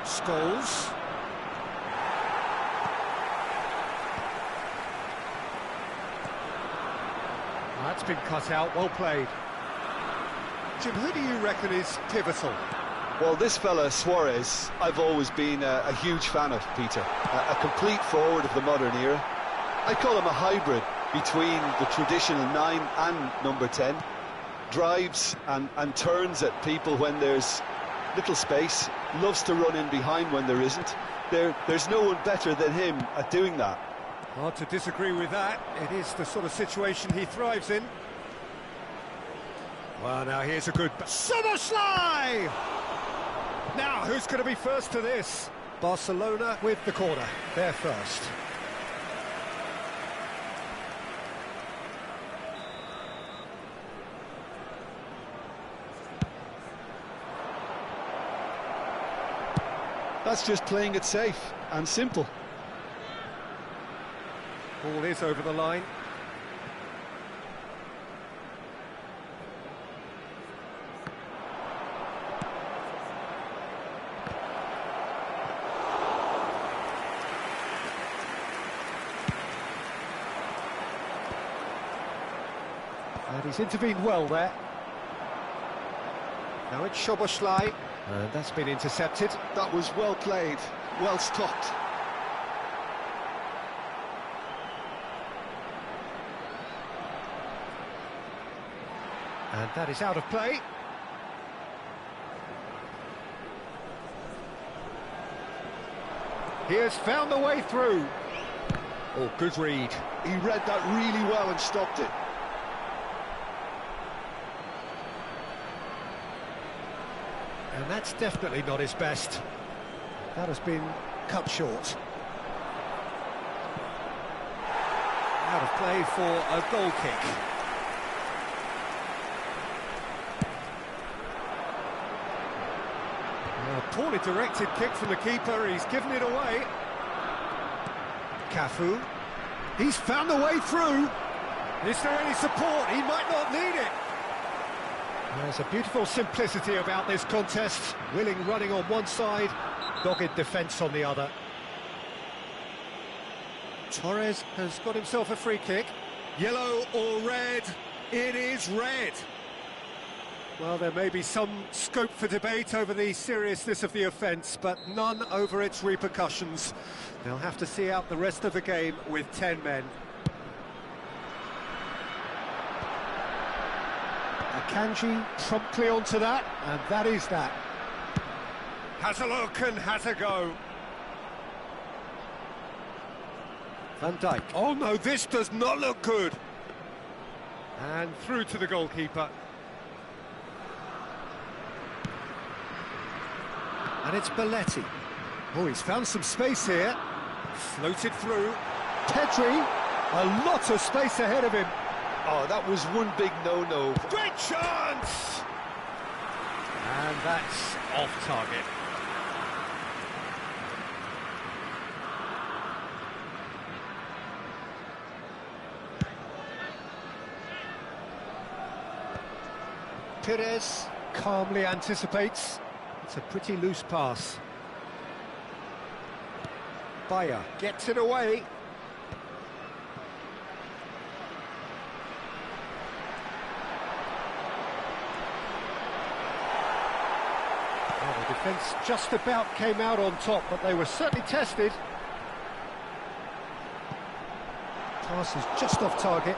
Scholes. That's been cut out, well played. Jim, who do you reckon is pivotal? Well, this fella, Suarez, I've always been a huge fan of, Peter. A complete forward of the modern era. I call him a hybrid between the traditional 9 and number 10. Drives and turns at people when there's little space. Loves to run in behind when there isn't. There's no one better than him at doing that. Hard to disagree with that. It is the sort of situation he thrives in. Well, now here's a good... Soboslai! Now, who's going to be first to this? Barcelona with the corner. They're first. That's just playing it safe and simple. Ball is over the line. And he's intervened well there. Now it's Soboslai, and that's been intercepted. That was well played, well stopped. And that is out of play. He has found the way through. Oh, good read. He read that really well and stopped it. And that's definitely not his best. That has been cut short. Out of play for a goal kick. A poorly directed kick from the keeper, he's given it away. Cafu. He's found the way through. Is there any support? He might not need it. There's a beautiful simplicity about this contest. Willing running on one side, dogged defence on the other. Torres has got himself a free kick. Yellow or red? It is red. Well, there may be some scope for debate over the seriousness of the offence, but none over its repercussions. They'll have to see out the rest of the game with 10 men. Akanji promptly onto that, and that is that. Has a look and has a go. Van Dijk. Oh no, this does not look good. And through to the goalkeeper. And it's Belletti. Oh, he's found some space here. Floated through. Pedri, a lot of space ahead of him. Oh, that was one big no-no. Great chance! And that's off target. Perez calmly anticipates. It's a pretty loose pass. Bayer gets it away. Well, the defence just about came out on top, but they were certainly tested. Pass is just off target.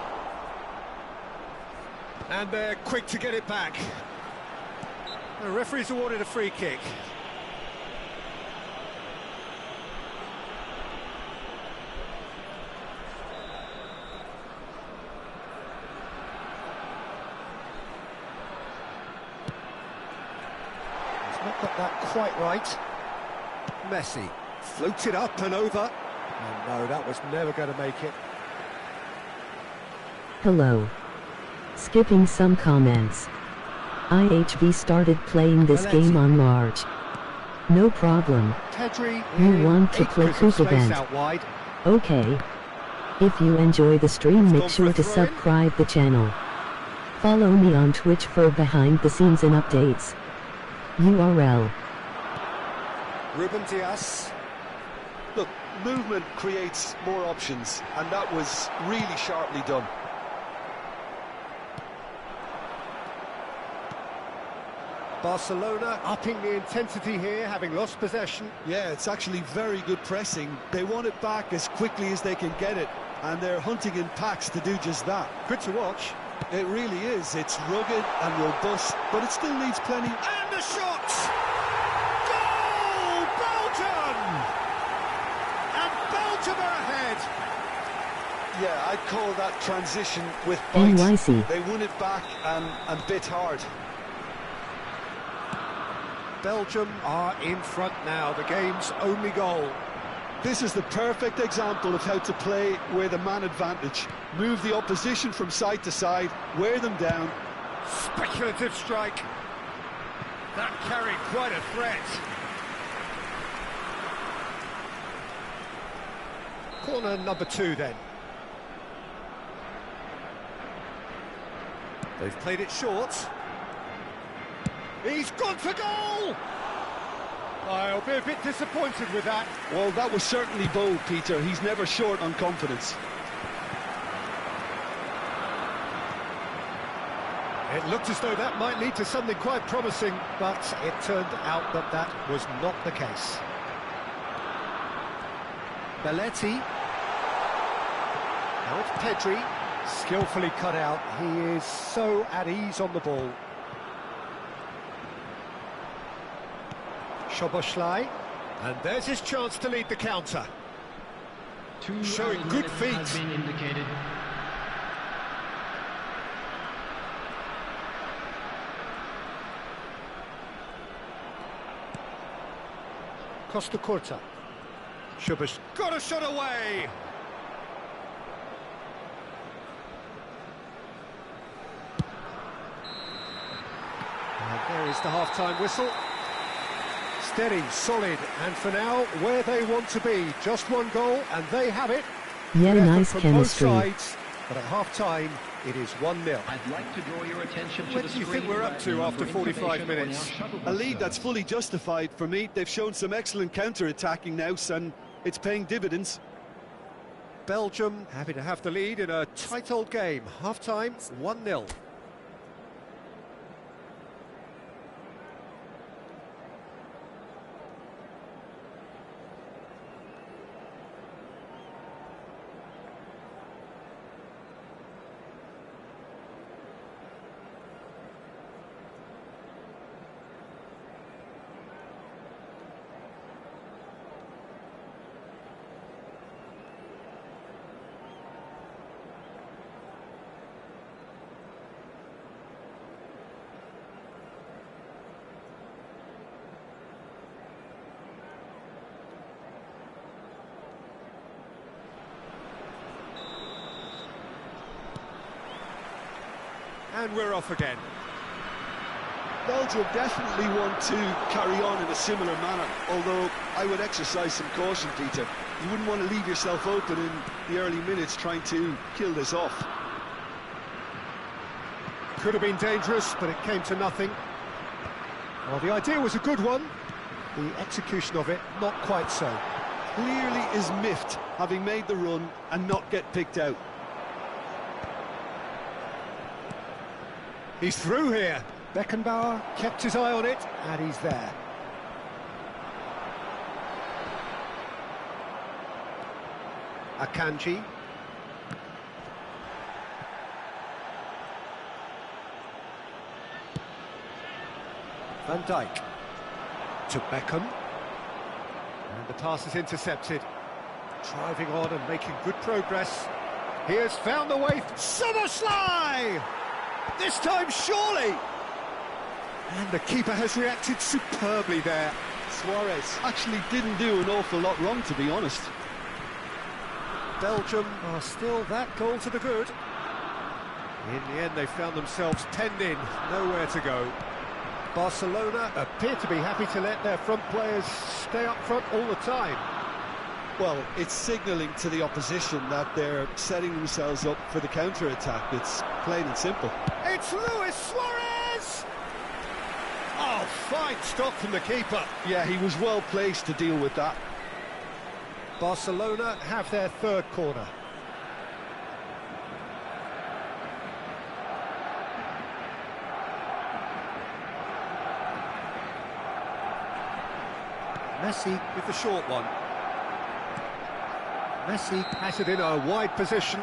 And they're quick to get it back. The referee's awarded a free kick. He's not got that quite right. Messi floated up and over. And no, that was never going to make it. Hello. Skipping some comments. IHV started playing this game on March. No problem. Pedri, You want to play Coupe Band? out wide. Okay. If you enjoy the stream, make gone sure for to a throw-in. subscribe the channel. Follow me on Twitch for behind the scenes and updates. URL. Ruben Dias. Look, movement creates more options, and that was really sharply done. Barcelona upping the intensity here, having lost possession. Yeah, it's actually very good pressing. They want it back as quickly as they can get it, and they're hunting in packs to do just that. Good to watch. It really is. It's rugged and robust, but it still needs plenty. And the shot! Goal! Belgium! And Belgium are ahead. Yeah, I'd call that transition with bite. NYC. They won it back and bit hard. Belgium are in front now, the game's only goal. This is the perfect example of how to play with a man advantage. Move the opposition from side to side, wear them down. Speculative strike. That carried quite a threat. Corner number 2 then. They've played it short. He's gone for goal! I'll be a bit disappointed with that. Well, that was certainly bold, Peter. He's never short on confidence. It looked as though that might lead to something quite promising, but it turned out that that was not the case. Belletti. Now it's Pedri. Skillfully cut out. He is so at ease on the ball. Szoboszlai, and there's his chance to lead the counter. Showing good feet. Has been indicated. Costa Curta. Szobosz got a shot away. And there is the half-time whistle. Steady, solid, and for now, where they want to be. Just one goal, and they have it. Yeah, Good effort nice from chemistry. both sides, but at half-time, it is 1-0. I'd like to draw your attention to What the do you think screen we're up right to now after for 45 information on minutes? our shuttle A bus lead that's fully justified for me. They've shown some excellent counter-attacking now, and it's paying dividends. Belgium happy to have the lead in a tight old game. Half-time, 1-0. And we're off again. Belgium definitely want to carry on in a similar manner, although I would exercise some caution, Peter. You wouldn't want to leave yourself open in the early minutes trying to kill this off. Could have been dangerous, but it came to nothing. Well, the idea was a good one. The execution of it, not quite so. Clearly is miffed, having made the run and not get picked out. He's through here. Beckenbauer kept his eye on it, and he's there. Akanji. Van Dijk to Beckham. And the pass is intercepted. Driving on and making good progress. He has found the way. Summerslide! This time, surely! And the keeper has reacted superbly there. Suarez actually didn't do an awful lot wrong, to be honest. Belgium are still that goal to the good. In the end, they found themselves penned in, nowhere to go. Barcelona appear to be happy to let their front players stay up front all the time. Well, it's signalling to the opposition that they're setting themselves up for the counter-attack. It's plain and simple. It's Luis Suarez! Oh, fine stop from the keeper. Yeah, he was well placed to deal with that. Barcelona have their third corner. Messi with the short one. Messi has it in a wide position.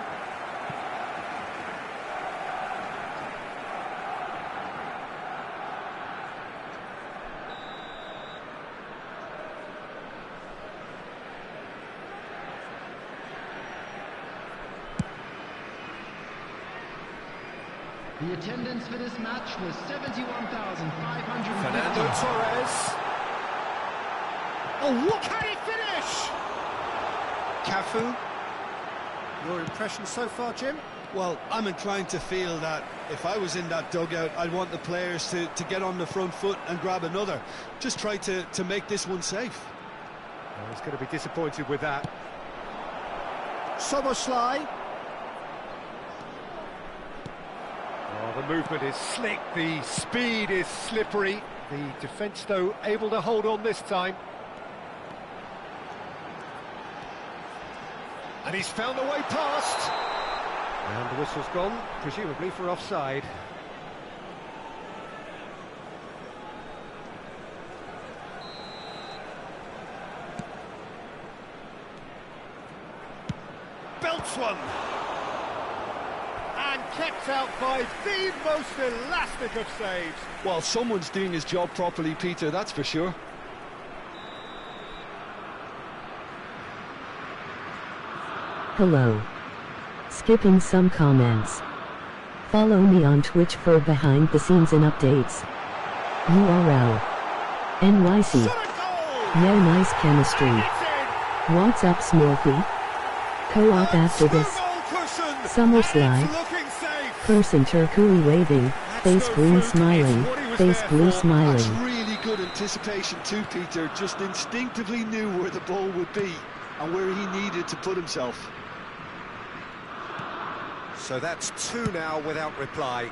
The attendance for this match was 71,500. Fernando Torres. Oh, what can he finish? Cafu. Your impression so far, Jim? Well, I'm inclined to feel that if I was in that dugout, I'd want the players to get on the front foot and grab another. Just try to make this one safe. Oh, he's going to be disappointed with that. Szoboszlai. Oh, the movement is slick, the speed is slippery. The defence, though, able to hold on this time. And he's found a way past. And the whistle's gone, presumably for offside. Belts one. And kept out by the most elastic of saves. Well, someone's doing his job properly, Peter, that's for sure. Hello. Skipping some comments. Follow me on Twitch for behind the scenes and updates. URL. NYC. Yeah, nice chemistry. What's up, Smurfy? Co-op after this. Summerslide. Person Turkuri waving. Face green smiling. Face blue smiling. That's really good anticipation too, Peter. Just instinctively knew where the ball would be and where he needed to put himself. So that's two now without reply.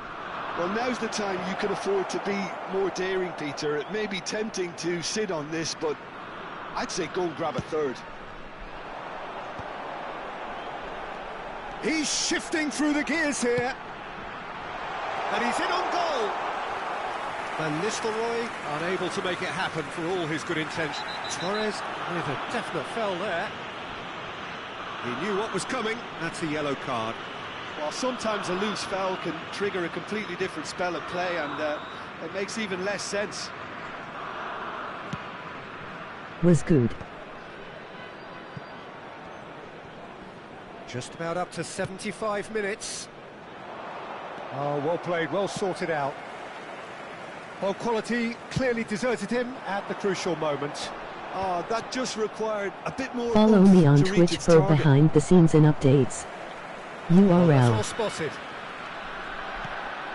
Well, now's the time you can afford to be more daring, Peter. It may be tempting to sit on this, but I'd say go and grab a third. He's shifting through the gears here. And he's in on goal. Van Nistelrooy unable to make it happen for all his good intentions. Torres with a definite foul there. He knew what was coming. That's a yellow card. Well, sometimes a loose foul can trigger a completely different spell of play, and it makes even less sense. Was good. Just about up to 75 minutes. Oh, well played, well sorted out. Well, quality clearly deserted him at the crucial moment. Oh, that just required a bit more. Follow me on to reach Twitch its for target. behind the scenes and updates. Oh, URL. well spotted.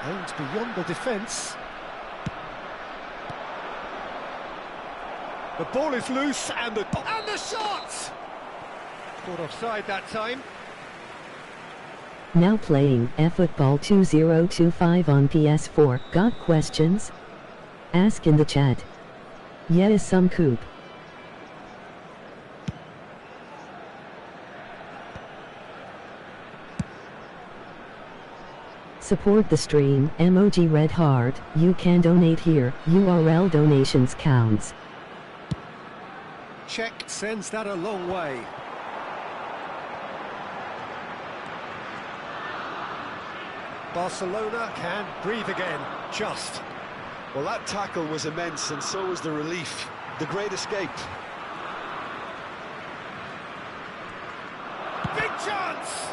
And beyond the defence. The ball is loose and the shot! Caught offside that time. Now playing eFootball 2025 on PS4. Got questions? Ask in the chat. Yeah, some coop. Support the stream, emoji red heart. You can donate here, URL donations counts. Check sends that a long way. Barcelona can breathe again, just. Well, that tackle was immense, and so was the relief. The great escape. Big chance!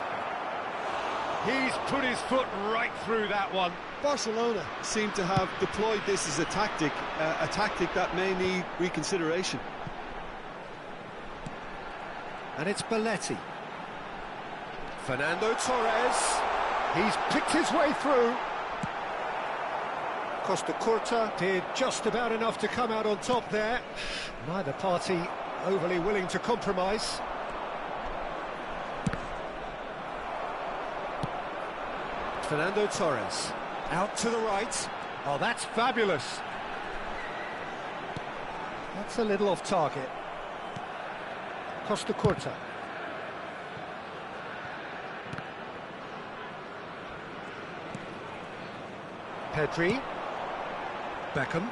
He's put his foot right through that one. Barcelona seem to have deployed this as a tactic that may need reconsideration. And it's Belletti. Fernando Torres. He's picked his way through. Costa Curta did just about enough to come out on top there. Neither party overly willing to compromise. Fernando Torres. Out to the right. Oh, that's fabulous. That's a little off target. Costa Curta. Pedri. Beckham.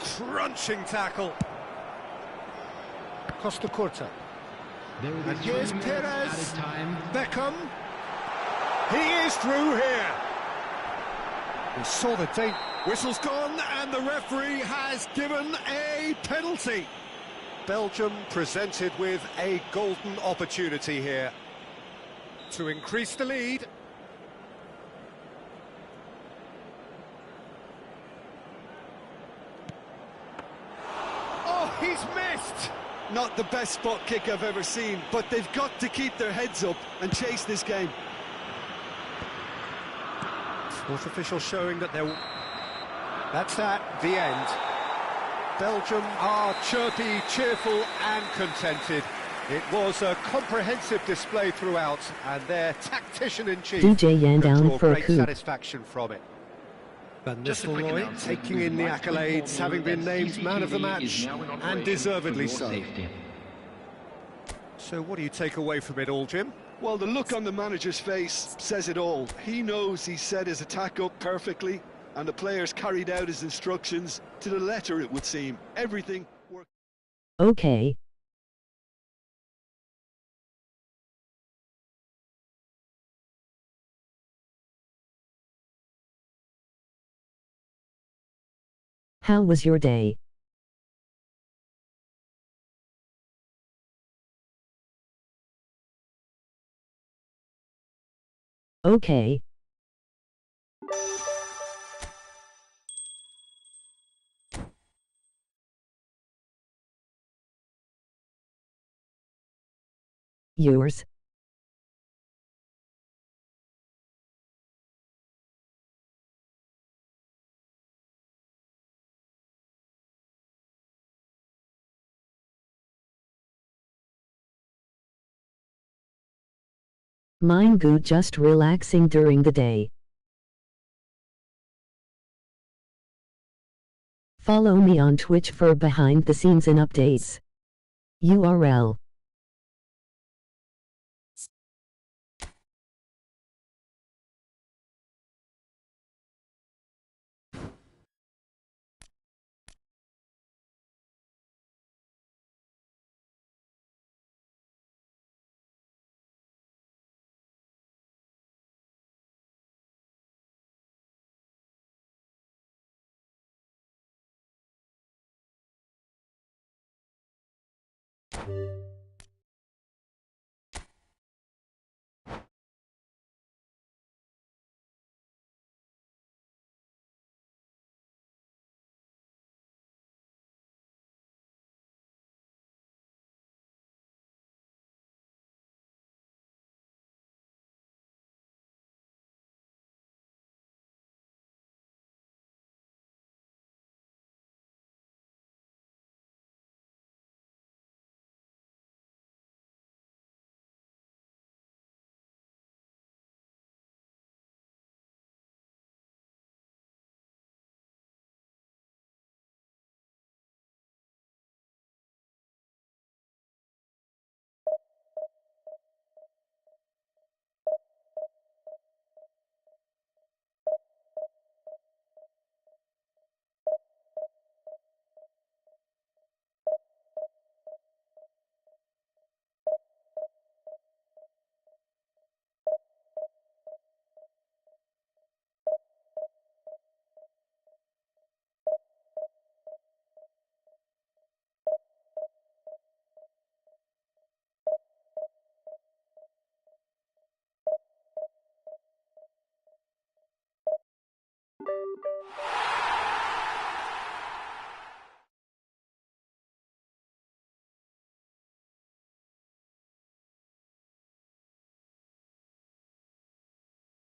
Crunching tackle. Costa Curta. And here's Perez. Beckham. He is through here. We saw the tape. Whistle's gone, and the referee has given a penalty. Belgium presented with a golden opportunity here to increase the lead. Oh, he's missed! Not the best spot kick I've ever seen, but they've got to keep their heads up and chase this game. Fourth official showing that they're... That's that, the end. Belgium are chirpy, cheerful and contented. It was a comprehensive display throughout, and their tactician-in-chief DJ Yan could down draw for a great coup. satisfaction from it. Van Nistelrooy taking in the accolades, having been named man of the match, and deservedly so. So what do you take away from it all, Jim? Well, the look on the manager's face says it all. He knows he set his attack up perfectly, and the players carried out his instructions to the letter, it would seem. Everything worked. Okay. How was your day? Okay. Yours? Mine good, just relaxing during the day. Follow me on Twitch for behind the scenes and updates. URL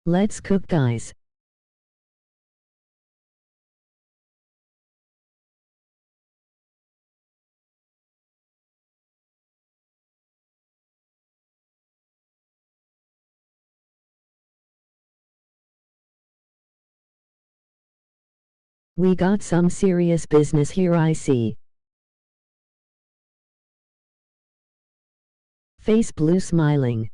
Let's cook, guys. We got some serious business here, I see. Face blue smiling.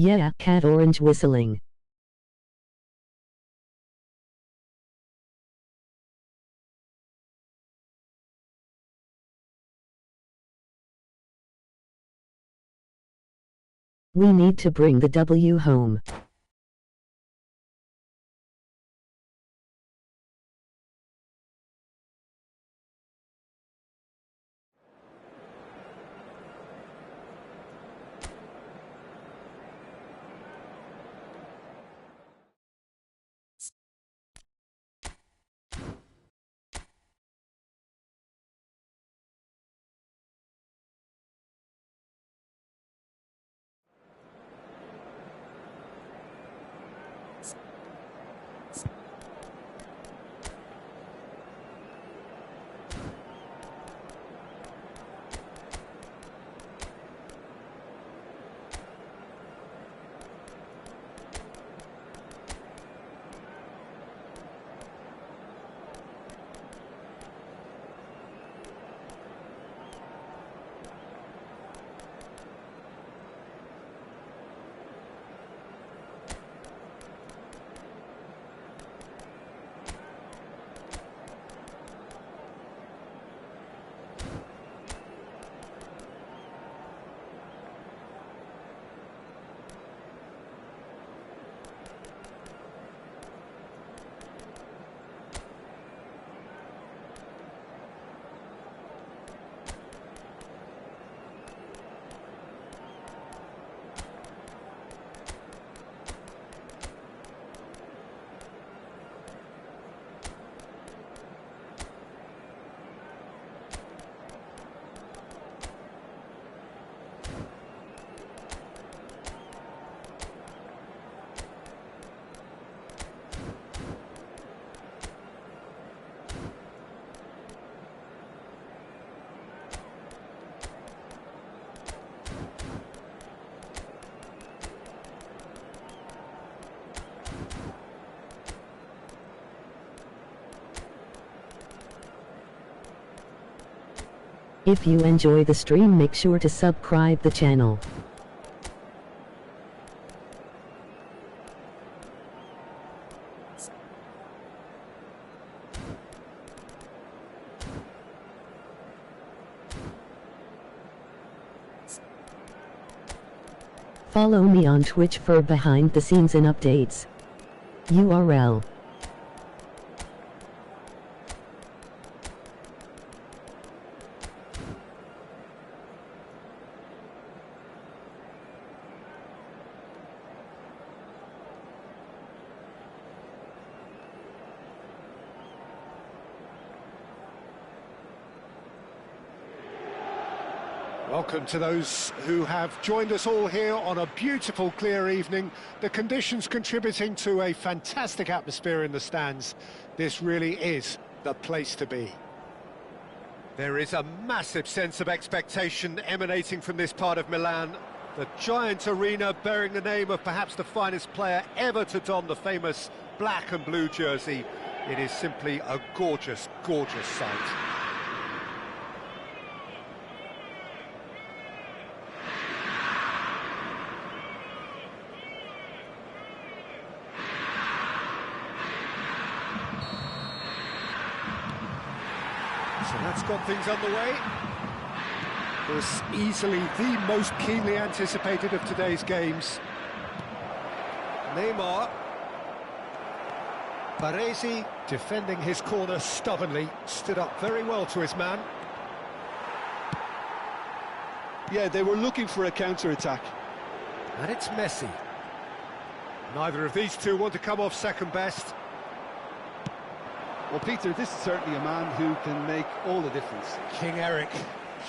Yeah, cat orange whistling. We need to bring the W home. If you enjoy the stream, make sure to subscribe the channel. Follow me on Twitch for behind the scenes and updates. URL. Welcome to those who have joined us all here on a beautiful, clear evening. The conditions contributing to a fantastic atmosphere in the stands. This really is the place to be. There is a massive sense of expectation emanating from this part of Milan. The giant arena bearing the name of perhaps the finest player ever to don the famous black and blue jersey. It is simply a gorgeous, gorgeous sight. So that's got things underway. This easily the most keenly anticipated of today's games. Neymar. Baresi defending his corner stubbornly, stood up very well to his man. Yeah, they were looking for a counter-attack. And it's Messi. Neither of these two want to come off second best. Well, Peter, this is certainly a man who can make all the difference. King Eric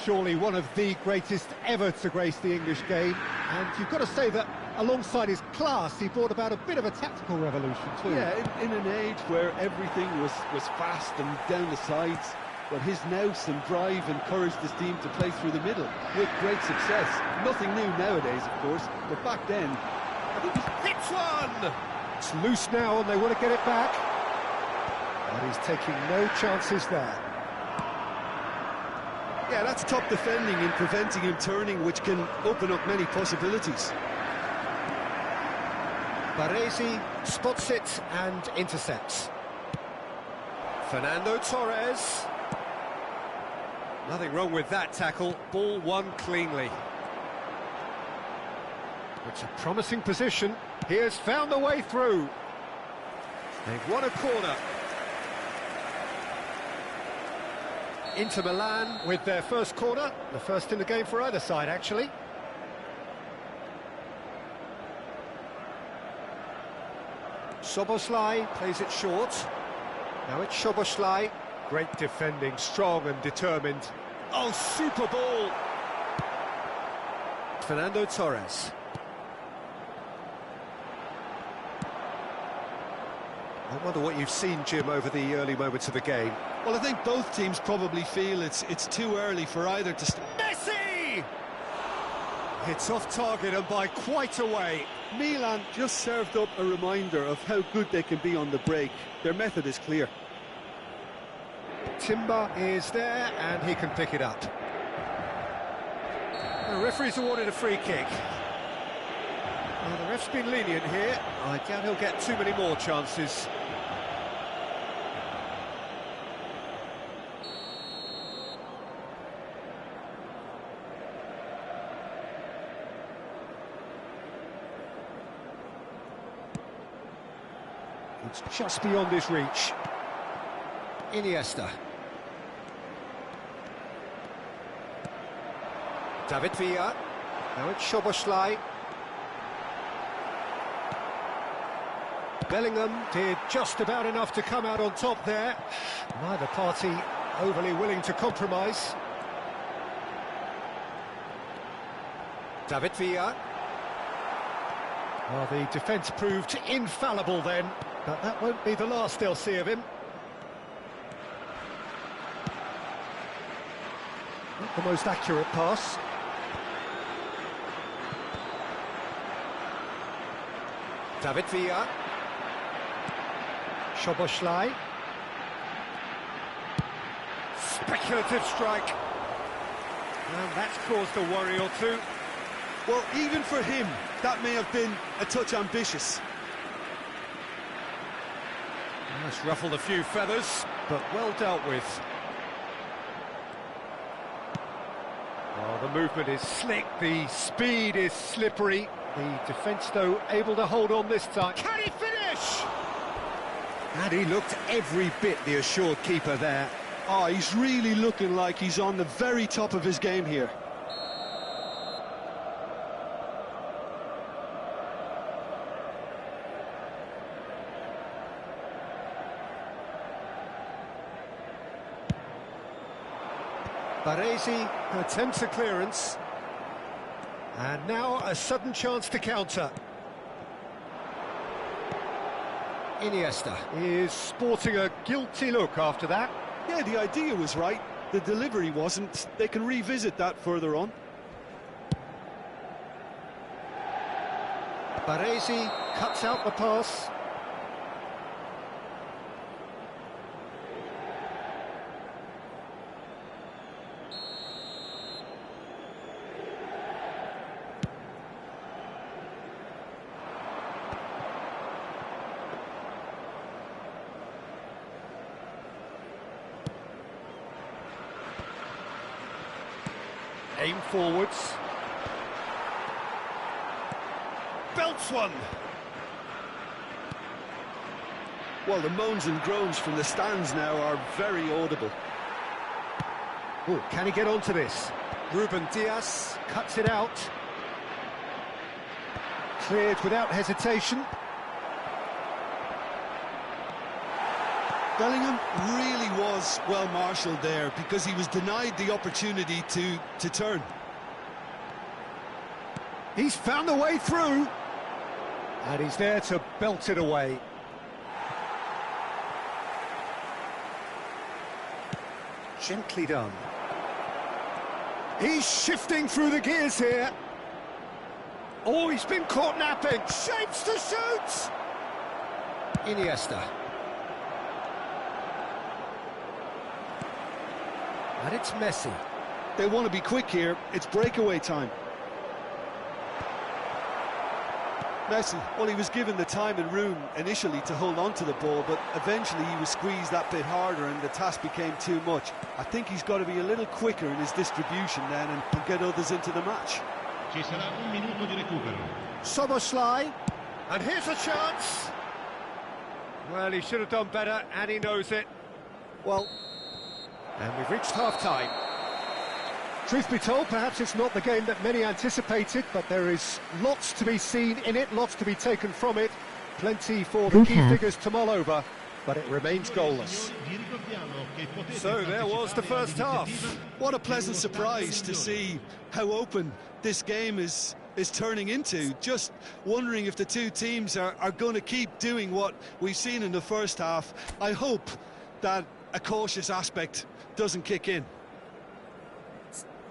Surely one of the greatest ever to grace the English game, and you've got to say that alongside his class, he brought about a bit of a tactical revolution too. Yeah, in an age where everything was fast and down the sides, well, his nous and drive encouraged his team to play through the middle with great success. Nothing new nowadays, of course, but back then, I think he's Hits one! It's loose now and they want to get it back. And he's taking no chances there. yeah, that's top defending and preventing him turning, which can open up many possibilities. Baresi spots it and intercepts. Fernando Torres. Nothing wrong with that tackle. Ball won cleanly. It's a promising position. He has found the way through. They've won a corner. Inter Milan with their first corner. The first in the game for either side, actually. Szoboszlai plays it short. Now it's Szoboszlai. Great defending, strong and determined. Oh, super ball! Fernando Torres. I wonder what you've seen, Jim, over the early moments of the game. Well, I think both teams probably feel it's too early for either to... Messi! It's off target and by quite a way. Milan just served up a reminder of how good they can be on the break. Their method is clear. Timber is there and he can pick it up. The referee's awarded a free kick. Well, the ref's been lenient here. I doubt he'll get too many more chances. It's just beyond his reach. Iniesta. David Villa. Now it's Szoboszlai. Bellingham did just about enough to come out on top there. Neither party overly willing to compromise. David Villa. Well, the defence proved infallible then, but that won't be the last they'll see of him. Not the most accurate pass. David Villa. Szoboszlai. Speculative strike. And that's caused a worry or two. Well, even for him, that may have been a touch ambitious. That's ruffled a few feathers, but well dealt with. Oh, the movement is slick, the speed is slippery. The defence, though, able to hold on this time. Can he finish? And he looked every bit the assured keeper there. Oh, he's really looking like he's on the very top of his game here. Baresi attempts a clearance. And now a sudden chance to counter. Iniesta is sporting a guilty look after that. Yeah, the idea was right. The delivery wasn't. They can revisit that further on. Baresi cuts out the pass. Aim forwards. Belts one. Well, the moans and groans from the stands now are very audible. Oh, can he get onto this? Ruben Dias cuts it out. Cleared without hesitation. Bellingham really was well marshalled there because he was denied the opportunity to turn. He's found the way through. And he's there to belt it away. Gently done. He's shifting through the gears here. Oh, he's been caught napping. Shapes to shoot. Iniesta. And it's Messi. They want to be quick here. It's breakaway time. Messi, well, he was given the time and room initially to hold on to the ball, but eventually he was squeezed that bit harder and the task became too much. I think he's got to be a little quicker in his distribution then and get others into the match. Ci sarà un minuto di recupero. Soboslai, and here's a chance. Well, he should have done better, and he knows it. Well, and we've reached half-time. Truth be told, perhaps it's not the game that many anticipated, but there is lots to be seen in it, lots to be taken from it. Plenty for the key figures to mull over, but it remains goalless. So there was the first half. What a pleasant surprise to see how open this game is turning into. Just wondering if the two teams are going to keep doing what we've seen in the first half. I hope that a cautious aspect doesn't kick in.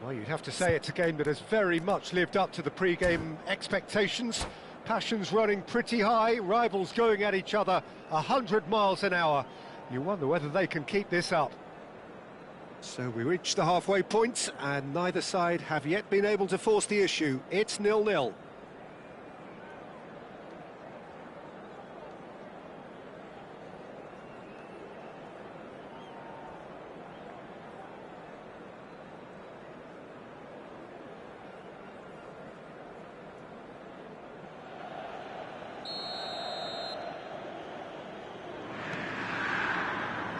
Well, you'd have to say it's a game that has very much lived up to the pre-game expectations. Passions running pretty high, rivals going at each other 100 miles an hour. You wonder whether they can keep this up. So we reach the halfway point, and neither side have yet been able to force the issue. It's 0-0.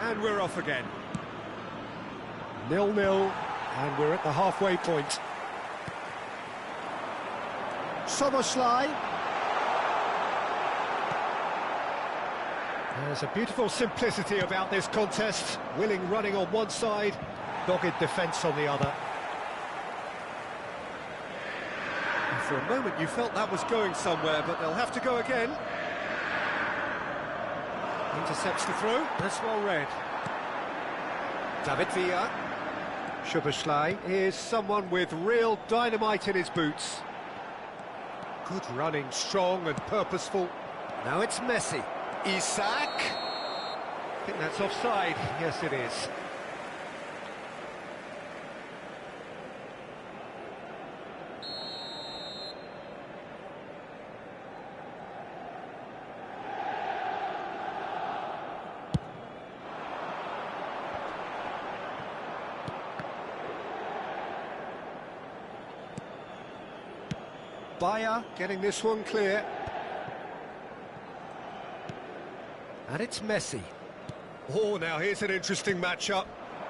And we're off again. 0-0, and we're at the halfway point. Soboslai. There's a beautiful simplicity about this contest. Willing running on one side, dogged defence on the other. And for a moment you felt that was going somewhere, but they'll have to go again. Intercepts the throw, that's well read. David Villa. Szoboszlai is someone with real dynamite in his boots. Good running, strong and purposeful. Now it's Messi. Isak. I think that's offside. Yes, it is. Bayer getting this one clear. And it's Messi. Oh, now here's an interesting matchup.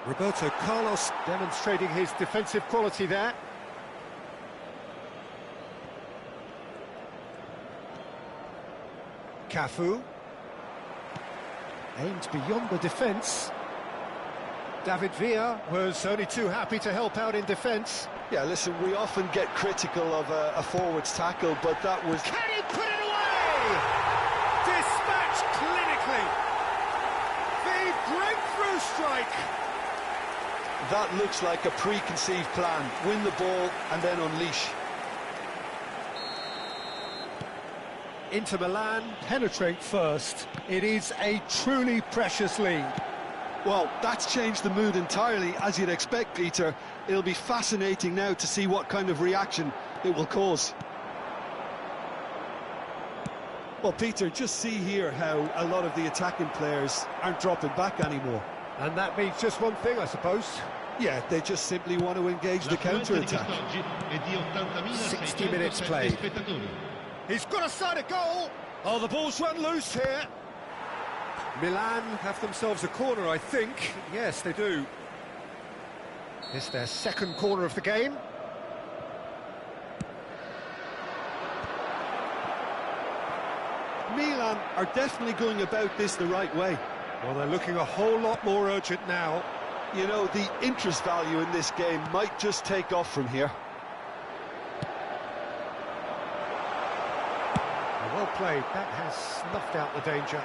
Roberto Carlos demonstrating his defensive quality there. Cafu. Aimed beyond the defence. David Villa was only too happy to help out in defence. Yeah, listen, we often get critical of a forward's tackle, but that was... Can he put it away? Dispatched clinically. The breakthrough strike. That looks like a preconceived plan. Win the ball and then unleash. Inter Milan penetrate first. It is a truly precious lead. Well, that's changed the mood entirely, as you'd expect, Peter. It'll be fascinating now to see what kind of reaction it will cause. Well, Peter, just see here how a lot of the attacking players aren't dropping back anymore. And that means just one thing, I suppose. Yeah, they just simply want to engage the counter-attack. 60 minutes played. He's got a side of goal. Oh, the ball's run loose here. Milan have themselves a corner, I think. Yes, they do. It's their second corner of the game. Milan are definitely going about this the right way. Well, they're looking a whole lot more urgent now. You know, the interest value in this game might just take off from here. Well played, that has snuffed out the danger.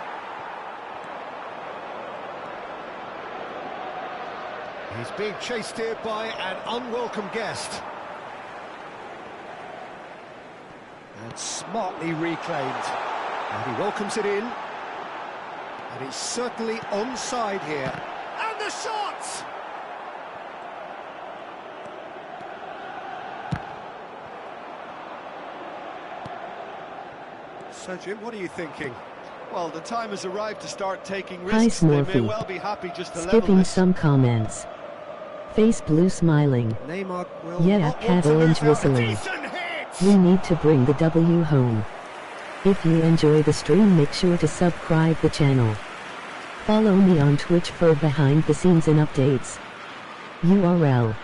He's being chased here by an unwelcome guest. And smartly reclaimed. And he welcomes it in. And he's certainly onside here. And the shot! So, Jim, what are you thinking? Well, the time has arrived to start taking Hi, risks. They may Smurfy. well be happy just to level Skipping this. some comments. Face blue smiling. Neymar will Yeah, not want cat to orange lose out. whistling. Decent hit! We need to bring the W home. If you enjoy the stream, make sure to subscribe the channel. Follow me on Twitch for behind the scenes and updates. URL.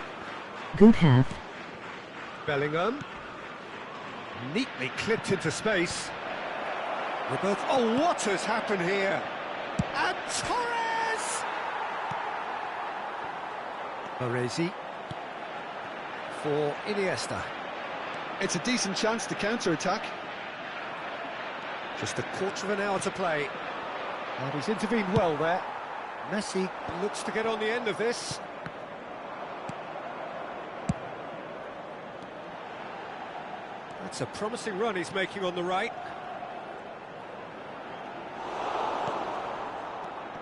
Good half. Bellingham. Neatly clipped into space. Roberto. Oh, what has happened here? And Torres! Baresi. For Iniesta. It's a decent chance to counter-attack. Just a quarter of an hour to play. And he's intervened well there. Messi looks to get on the end of this. That's a promising run he's making on the right.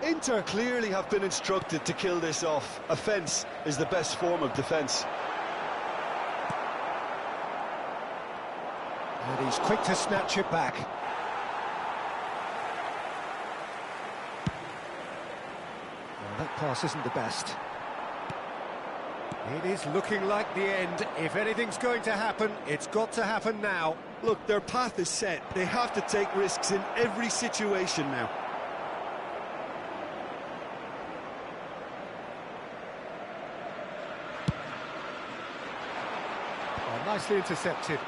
Inter clearly have been instructed to kill this off. Offence is the best form of defence. And he's quick to snatch it back. Well, that pass isn't the best. It is looking like the end. If anything's going to happen, it's got to happen now. Look, their path is set. They have to take risks in every situation now. Oh, nicely intercepted.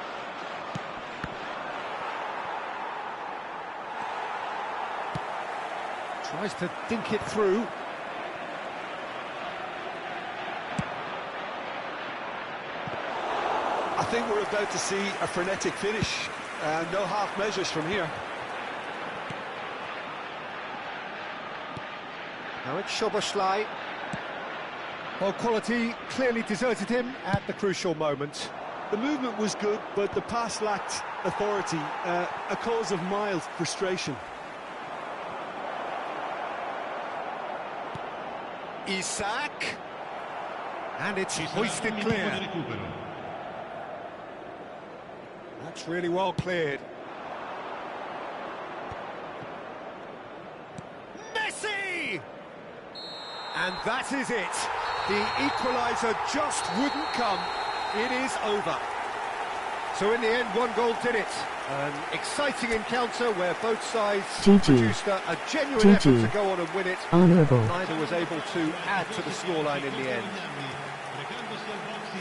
Tries to dink it through. I think we're about to see a frenetic finish. No half measures from here. Now it's Szoboszlai. Well, quality clearly deserted him at the crucial moment. The movement was good, but the pass lacked authority, a cause of mild frustration. Isak. And it's hoisted clear. That's really well cleared. Messi! And that is it. The equaliser just wouldn't come. It is over. So in the end, one goal did it. An exciting encounter where both sides GG. produced a genuine GG. effort to go on and win it. Honourable. Neither was able to add to the scoreline in the end.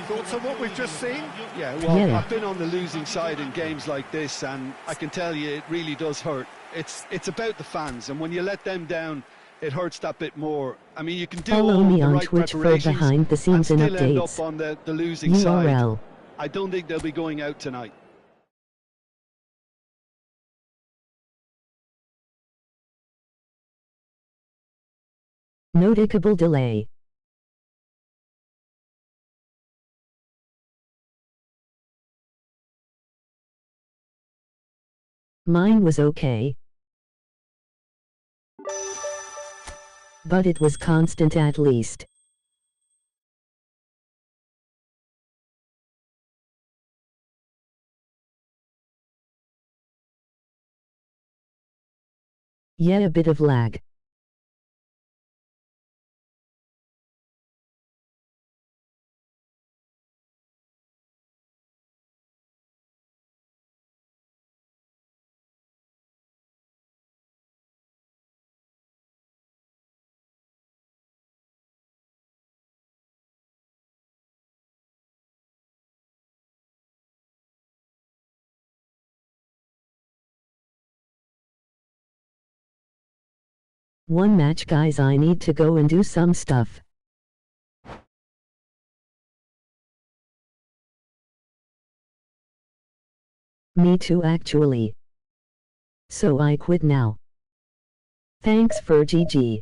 Thoughts on what we've just seen? Yeah, well, Yeah. I've been on the losing side in games like this, and I can tell you it really does hurt. It's about the fans, and when you let them down, it hurts that bit more. I mean, you can do Follow all me the on right Twitch for preparations behind the scenes and and still end updates. up on the losing side. URL. I don't think they'll be going out tonight. Noticeable delay. Mine was okay. But it was constant at least. Yeah, a bit of lag. One match guys, I need to go and do some stuff. Me too actually. So I quit now. Thanks for GG.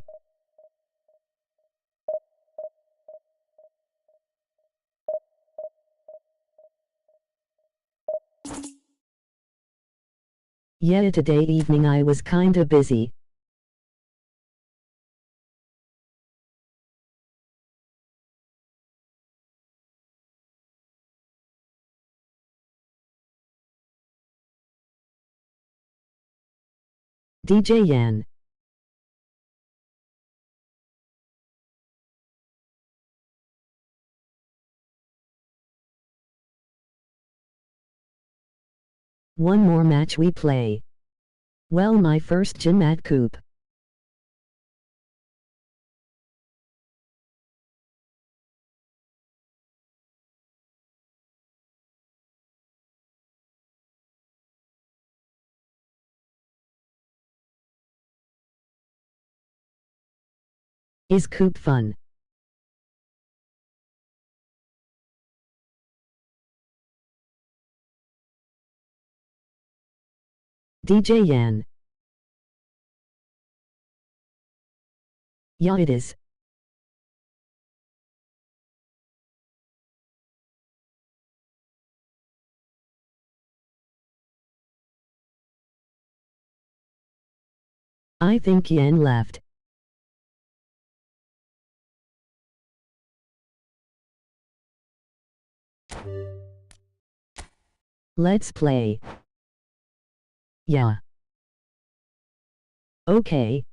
Yeah, today evening I was kinda busy. DJ Yan. One more match we play. Well, my first gym at Coop. Is Coop fun? DJ Yan. Yeah, it is. I think Yan left. Let's play. Yeah. Okay.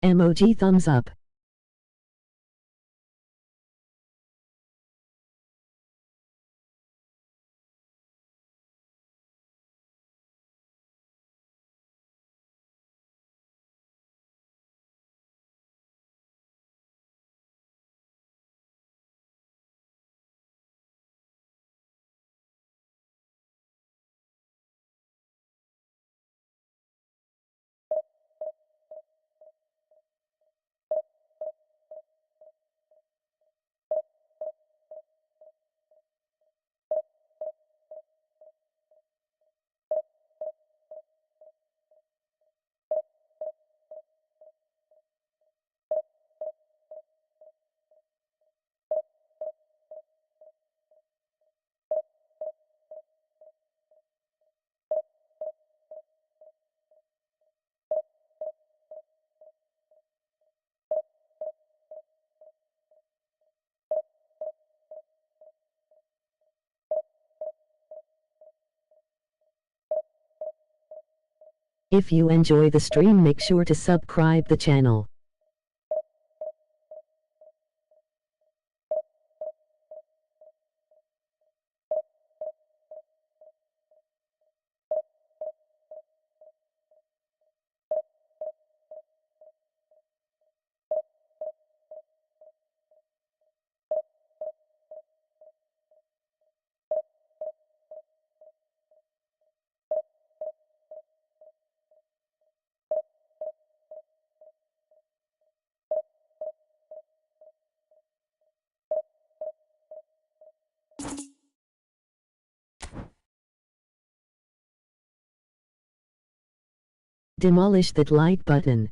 Emoji thumbs up. If you enjoy the stream, make sure to subscribe the channel. Demolish that like button.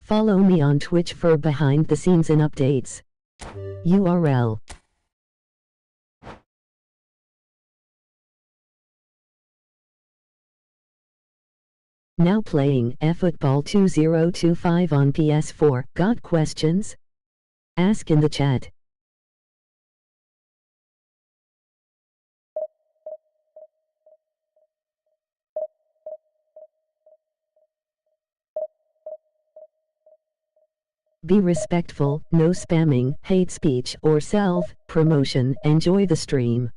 Follow me on Twitch for behind the scenes and updates. URL. Now playing eFootball 2025 on PS4. Got questions? Ask in the chat. Be respectful, no spamming, hate speech, or self-promotion. Enjoy the stream.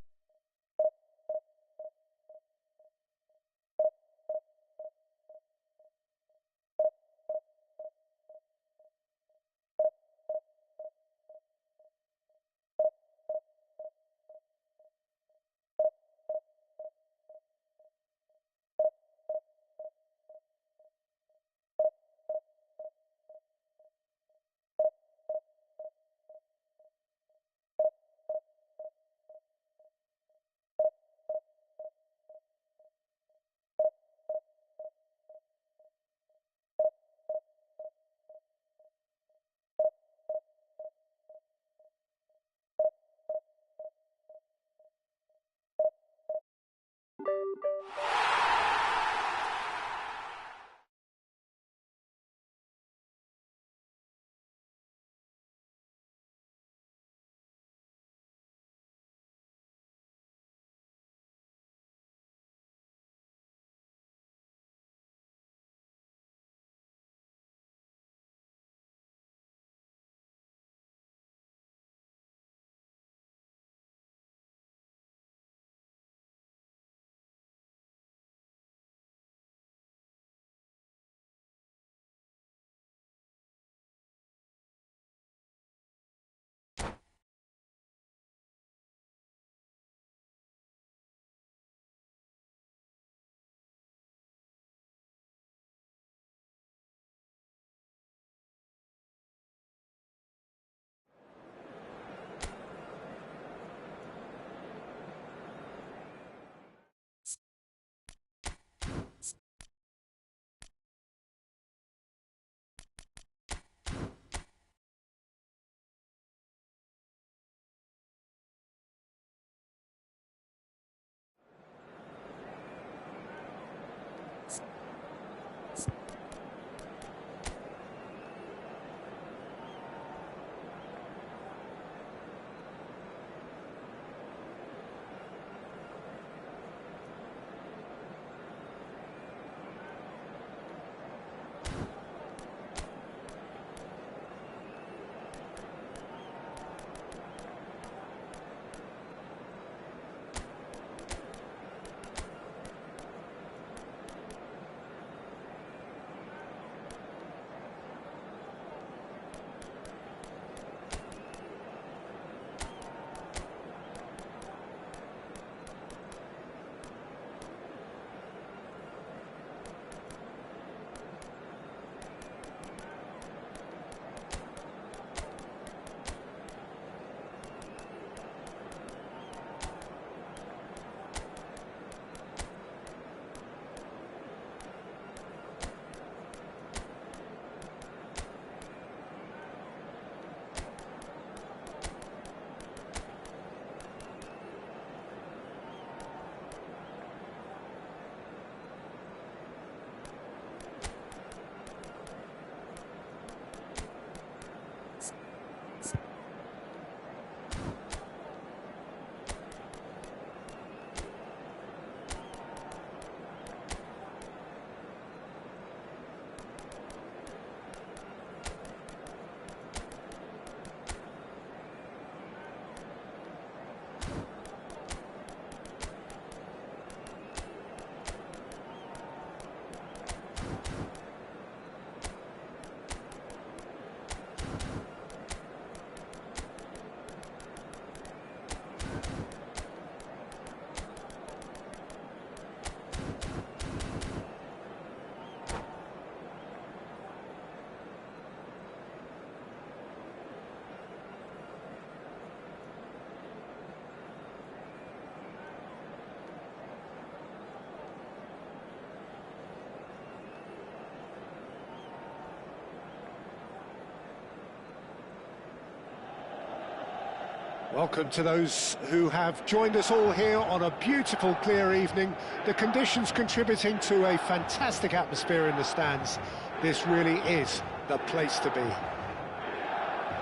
Welcome to those who have joined us all here on a beautiful, clear evening. The conditions contributing to a fantastic atmosphere in the stands. This really is the place to be.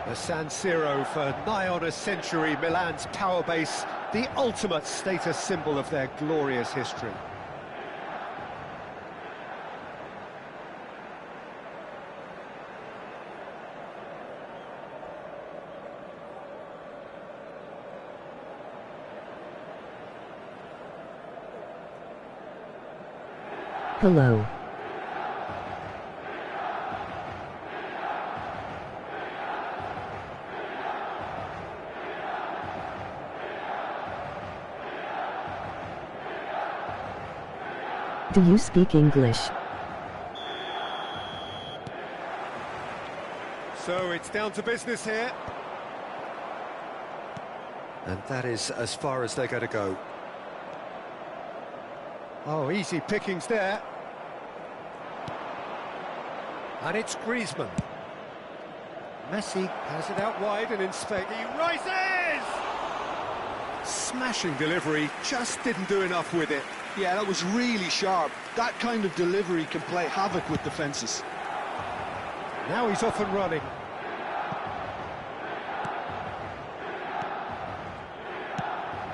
The San Siro for nigh on a century, Milan's power base, the ultimate status symbol of their glorious history. Hello. Do you speak English? So it's down to business here. And that is as far as they're going to go. Oh, easy pickings there. And it's Griezmann. Messi has it out wide and in space. He rises! Smashing delivery, just didn't do enough with it. Yeah, that was really sharp. That kind of delivery can play havoc with defences. Now he's off and running.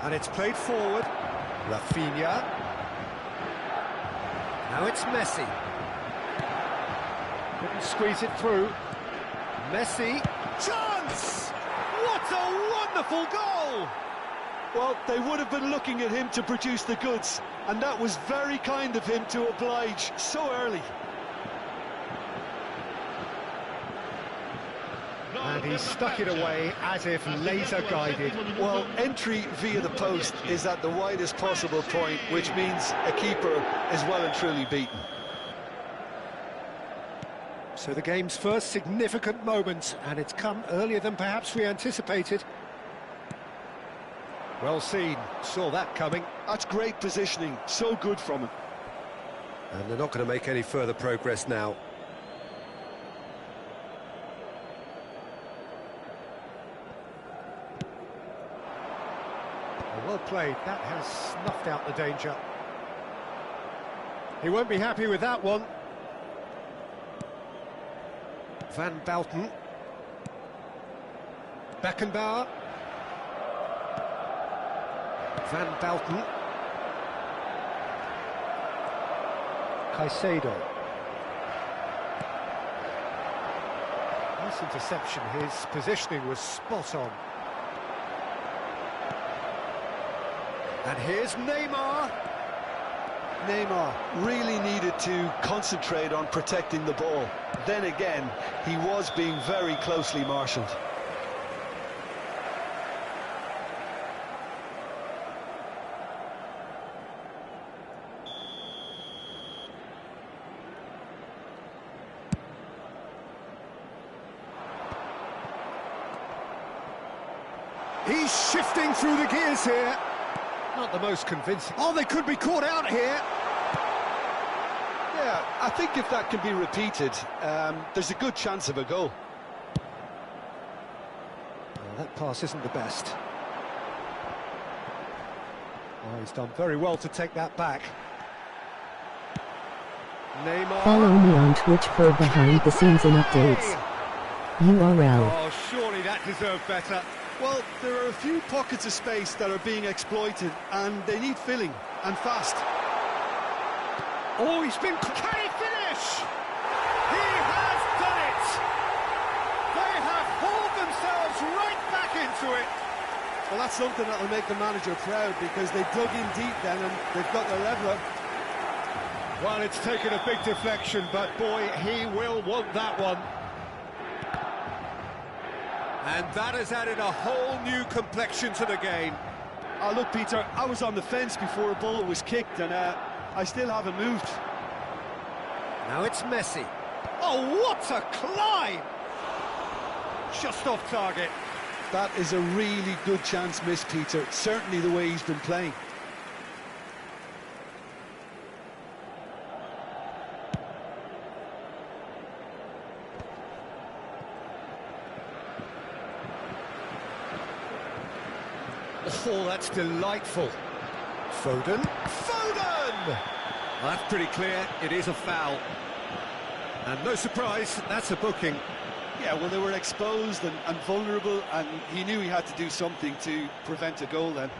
And it's played forward. Rafinha. Now it's Messi. Couldn't squeeze it through. Messi. Chance! What a wonderful goal! Well, they would have been looking at him to produce the goods, and that was very kind of him to oblige so early. And he stuck it away as if laser-guided. Well, entry via the post is at the widest possible point, which means a keeper is well and truly beaten. So the game's first significant moment, and it's come earlier than perhaps we anticipated. Well seen, saw that coming. That's great positioning, so good from him. And they're not going to make any further progress now. Well played, that has snuffed out the danger. He won't be happy with that one. Van Bouten. Beckenbauer. Van Bouten. Caicedo. Nice interception, his positioning was spot on. And here's Neymar. Neymar really needed to concentrate on protecting the ball. Then again, he was being very closely marshalled. He's shifting through the gears here. Not the most convincing. Oh, they could be caught out here. Yeah, I think if that can be repeated, there's a good chance of a goal. Well, that pass isn't the best. Oh, he's done very well to take that back. Neymar. Follow me on Twitch for behind the scenes and updates. URL. Oh, surely that deserved better. Well, there are a few pockets of space that are being exploited, and they need filling, and fast. Oh, he's been... Can he finish? He has done it! They have hauled themselves right back into it. Well, that's something that will make the manager proud, because they dug in deep then, and they've got their leveller. Well, it's taken a big deflection, but boy, he will want that one. And that has added a whole new complexion to the game. Oh, look, Peter, I was on the fence before a ball was kicked, and I still haven't moved. Now it's Messi. Oh, what a climb! Just off target. That is a really good chance missed, Peter. Certainly the way he's been playing. Oh, that's delightful. Foden. Foden! That's pretty clear, it is a foul. And no surprise, that's a booking. Yeah, well, they were exposed and vulnerable, and he knew he had to do something to prevent a goal then.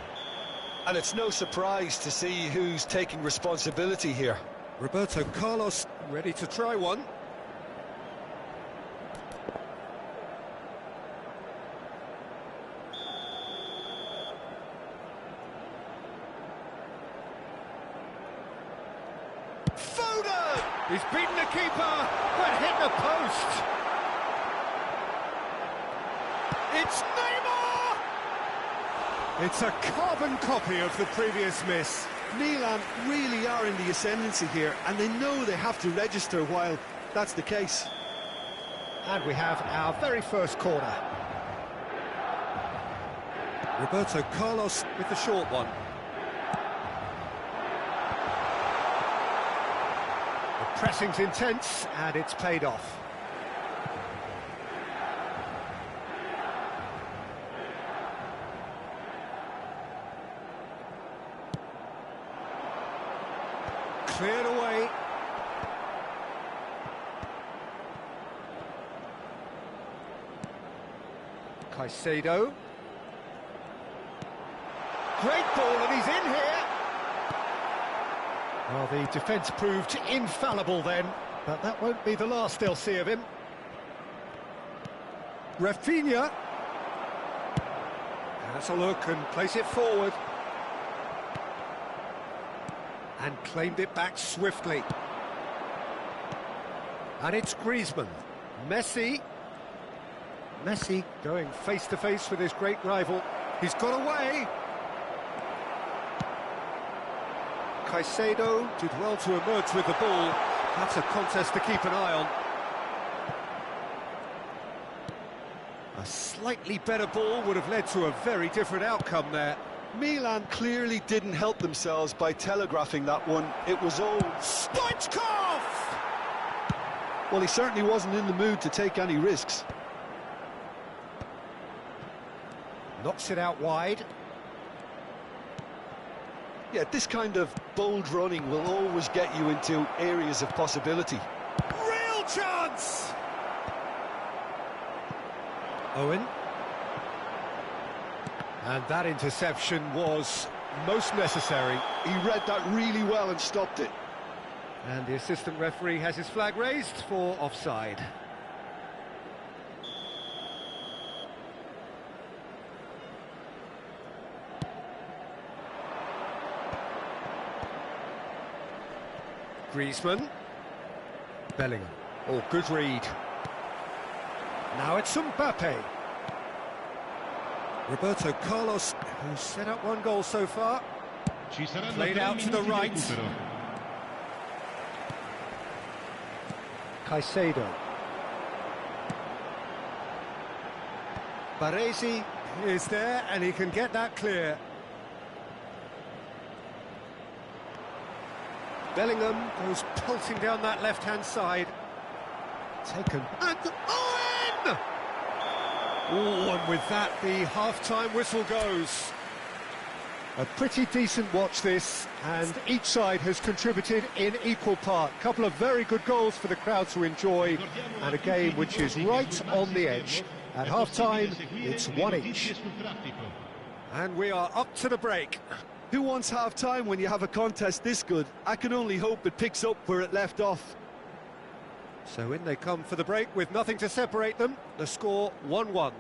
And it's no surprise to see who's taking responsibility here. Roberto Carlos ready to try one. Foden! He's beaten the keeper, but hit the post. It's Neymar! It's a carbon copy of the previous miss. Milan really are in the ascendancy here, and they know they have to register while that's the case. And we have our very first corner. Roberto Carlos with the short one. The pressing's intense, and it's paid off. Cleared away. Caicedo. Great ball, and he's in here. Well, the defence proved infallible then, but that won't be the last they'll see of him. Rafinha. Has a look and place it forward. And claimed it back swiftly. And it's Griezmann. Messi going face-to-face with his great rival. He's got away. Caicedo did well to emerge with the ball. That's a contest to keep an eye on. A slightly better ball would have led to a very different outcome there. Milan clearly didn't help themselves by telegraphing that one. It was all Stoichkov! Well, he certainly wasn't in the mood to take any risks. Knocks it out wide. Yeah, this kind of bold running will always get you into areas of possibility. Real chance! Owen. And that interception was most necessary. He read that really well and stopped it. And the assistant referee has his flag raised for offside. Griezmann. Bellingham. Oh, good read. Now it's Mbappe. Roberto Carlos, who's set up one goal so far. Played out to the right. Caicedo. Baresi is there, and he can get that clear. Bellingham goes pulsing down that left-hand side. Taken. And Owen! Oh, and with that, the half-time whistle goes. A pretty decent watch this, and each side has contributed in equal part. A couple of very good goals for the crowd to enjoy, and a game which is right on the edge. At half-time, it's one each. And we are up to the break. Who wants half-time when you have a contest this good? I can only hope it picks up where it left off. So in they come for the break with nothing to separate them. The score 1-1.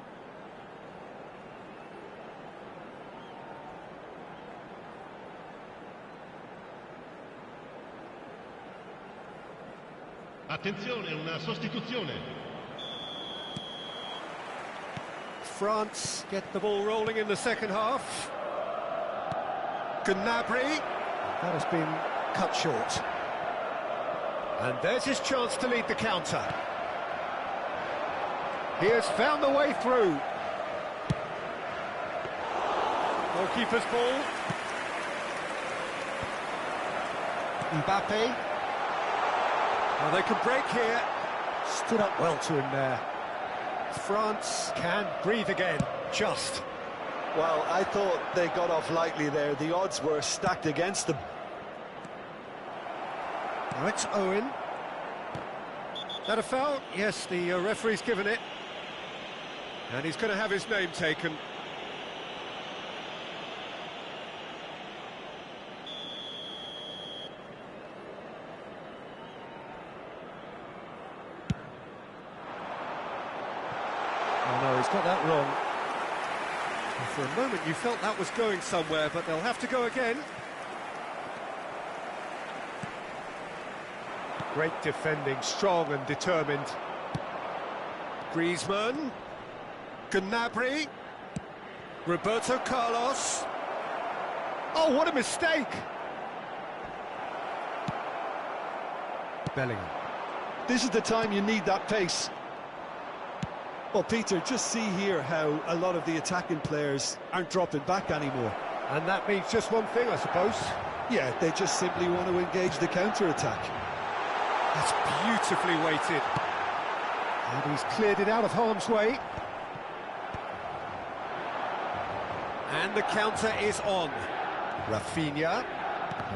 Attenzione, una sostituzione. France get the ball rolling in the second half. Gnabry. That has been cut short. And there's his chance to lead the counter. He has found the way through. Goalkeeper's ball. Mbappe. Well, they can break here. Stood up well to him there. France can breathe again, just. Well, I thought they got off lightly there. The odds were stacked against them. Now it's Owen. That a foul? Yes, the referee's given it. And he's going to have his name taken. Oh no, he's got that wrong. For a moment you felt that was going somewhere, but they'll have to go again. Great defending, strong and determined. Griezmann. Gnabry. Roberto Carlos. Oh, what a mistake! Bellingham. This is the time you need that pace. Well, Peter, just see here how a lot of the attacking players aren't dropping back anymore. And that means just one thing, I suppose. Yeah, they just simply want to engage the counter-attack. That's beautifully weighted. And he's cleared it out of harm's way. And the counter is on. Rafinha.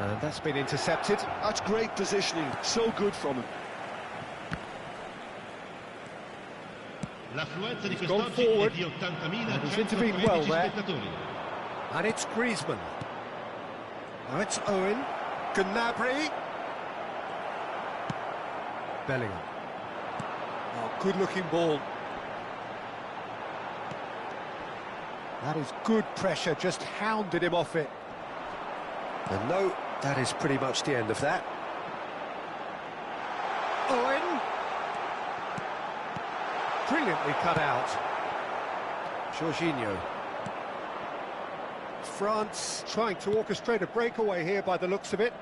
And that's been intercepted. That's great positioning, so good from him. He's gone forward. And he's intervened well there. And it's Griezmann. Now it's Owen. Gnabry. Bellingham. Oh, good-looking ball. That is good pressure, just hounded him off it. And no, that is pretty much the end of that. Owen. Brilliantly cut out. Jorginho. France trying to orchestrate a breakaway here by the looks of it.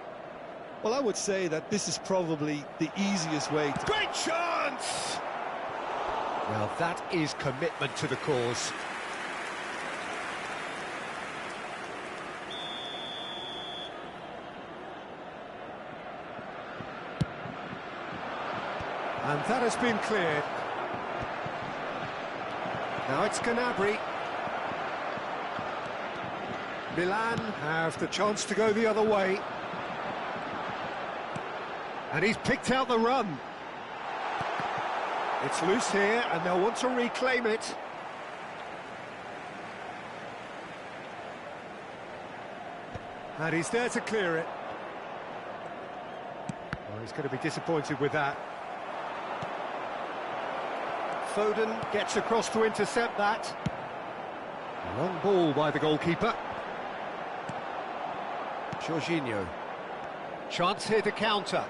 Well, I would say that this is probably the easiest way to... Great chance! Well, that is commitment to the cause. And that has been cleared. Now it's Gnabry. Milan have the chance to go the other way. And he's picked out the run. It's loose here, and they'll want to reclaim it. And he's there to clear it. Well, he's going to be disappointed with that. Foden gets across to intercept that. Long ball by the goalkeeper. Jorginho. Chance here to counter.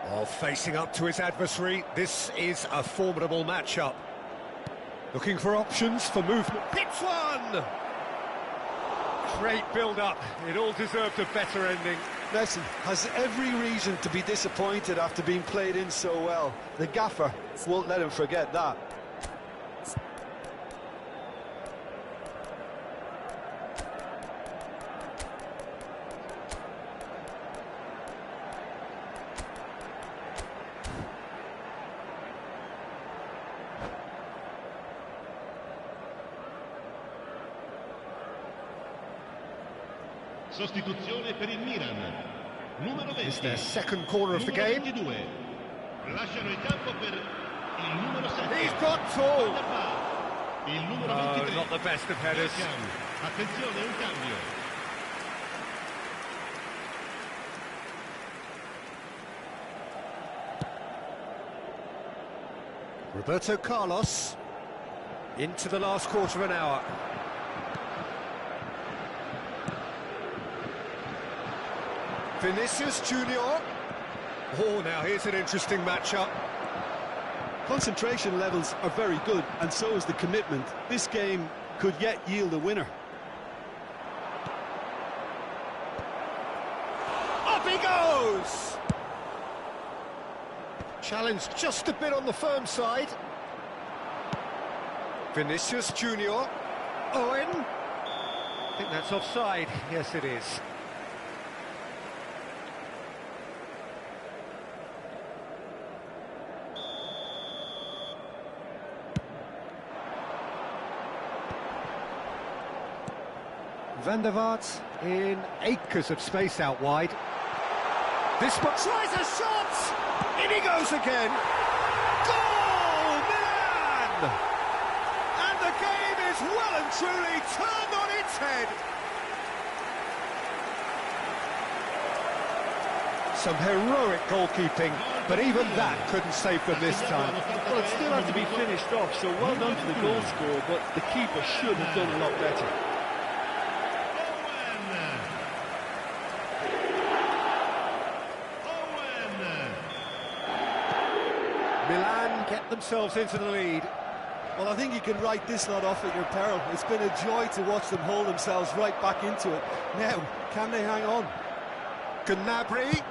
While facing up to his adversary, this is a formidable matchup. Looking for options for movement. Hits one! Great build-up. It all deserved a better ending. Listen, has every reason to be disappointed after being played in so well. The gaffer won't let him forget that. Sostituzione per il Milan. Numero 20. It's their second corner of the game. 22. Lasciano il campo per il numero 7. He's got tall. Il numero 23. Not the best of headers. Attenzione, un cambio. Roberto Carlos into the last quarter of an hour. Vinicius Junior. Oh, now here's an interesting matchup. Concentration levels are very good, and so is the commitment. This game could yet yield a winner. Up he goes! Challenge just a bit on the firm side. Vinicius Junior. Owen. I think that's offside. Yes, it is. Van der Vaart in acres of space out wide. This one tries a shot! In he goes again! Goal! Milan! And the game is well and truly turned on its head! Some heroic goalkeeping, but even that couldn't save them this time. Well, it still had to be finished off, so well done to the goal scorer, but the keeper should have done a lot better. get themselves into the lead. Well, I think you can write this lot off at your peril. It's been a joy to watch them hold themselves right back into it. Now, can they hang on? Gnabry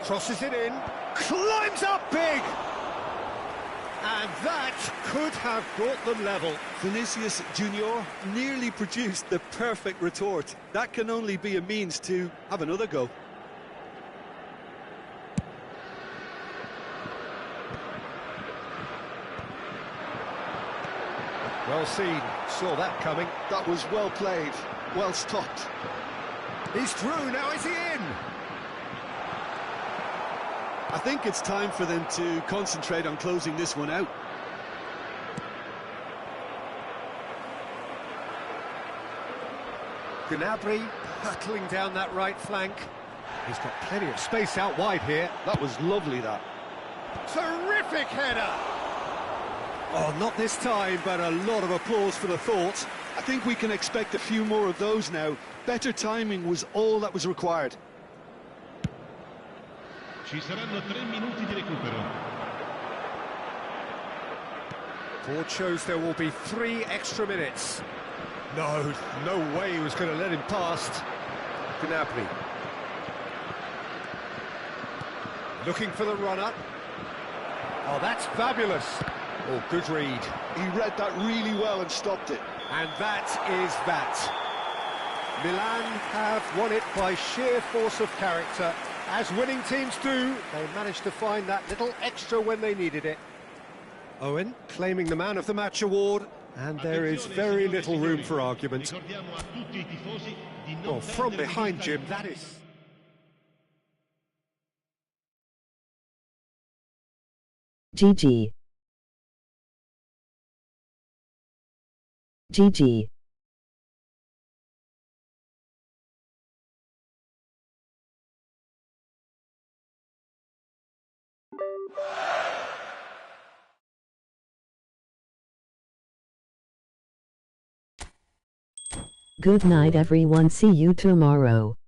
crosses it in, climbs up big! And that could have brought them level. Vinicius Junior nearly produced the perfect retort. That can only be a means to have another go. Well seen, saw that coming. That was well played, well stopped. He's through, now is he in? I think it's time for them to concentrate on closing this one out. Gnabry hurtling down that right flank. He's got plenty of space out wide here. That was lovely, that. Terrific header! Oh, not this time, but a lot of applause for the thought. I think we can expect a few more of those now. Better timing was all that was required. Ci saranno 3 minuti di recupero. Ford shows there will be 3 extra minutes. No way he was going to let him past. Gnabry. Looking for the runner. Oh, that's fabulous. Oh, good read. He read that really well and stopped it. And that is that. Milan have won it by sheer force of character. As winning teams do, they managed to find that little extra when they needed it. Owen claiming the Man of the Match award, and there is very little room for argument. Well, from behind, Jim, that is... GG. GG. Good night everyone, see you tomorrow.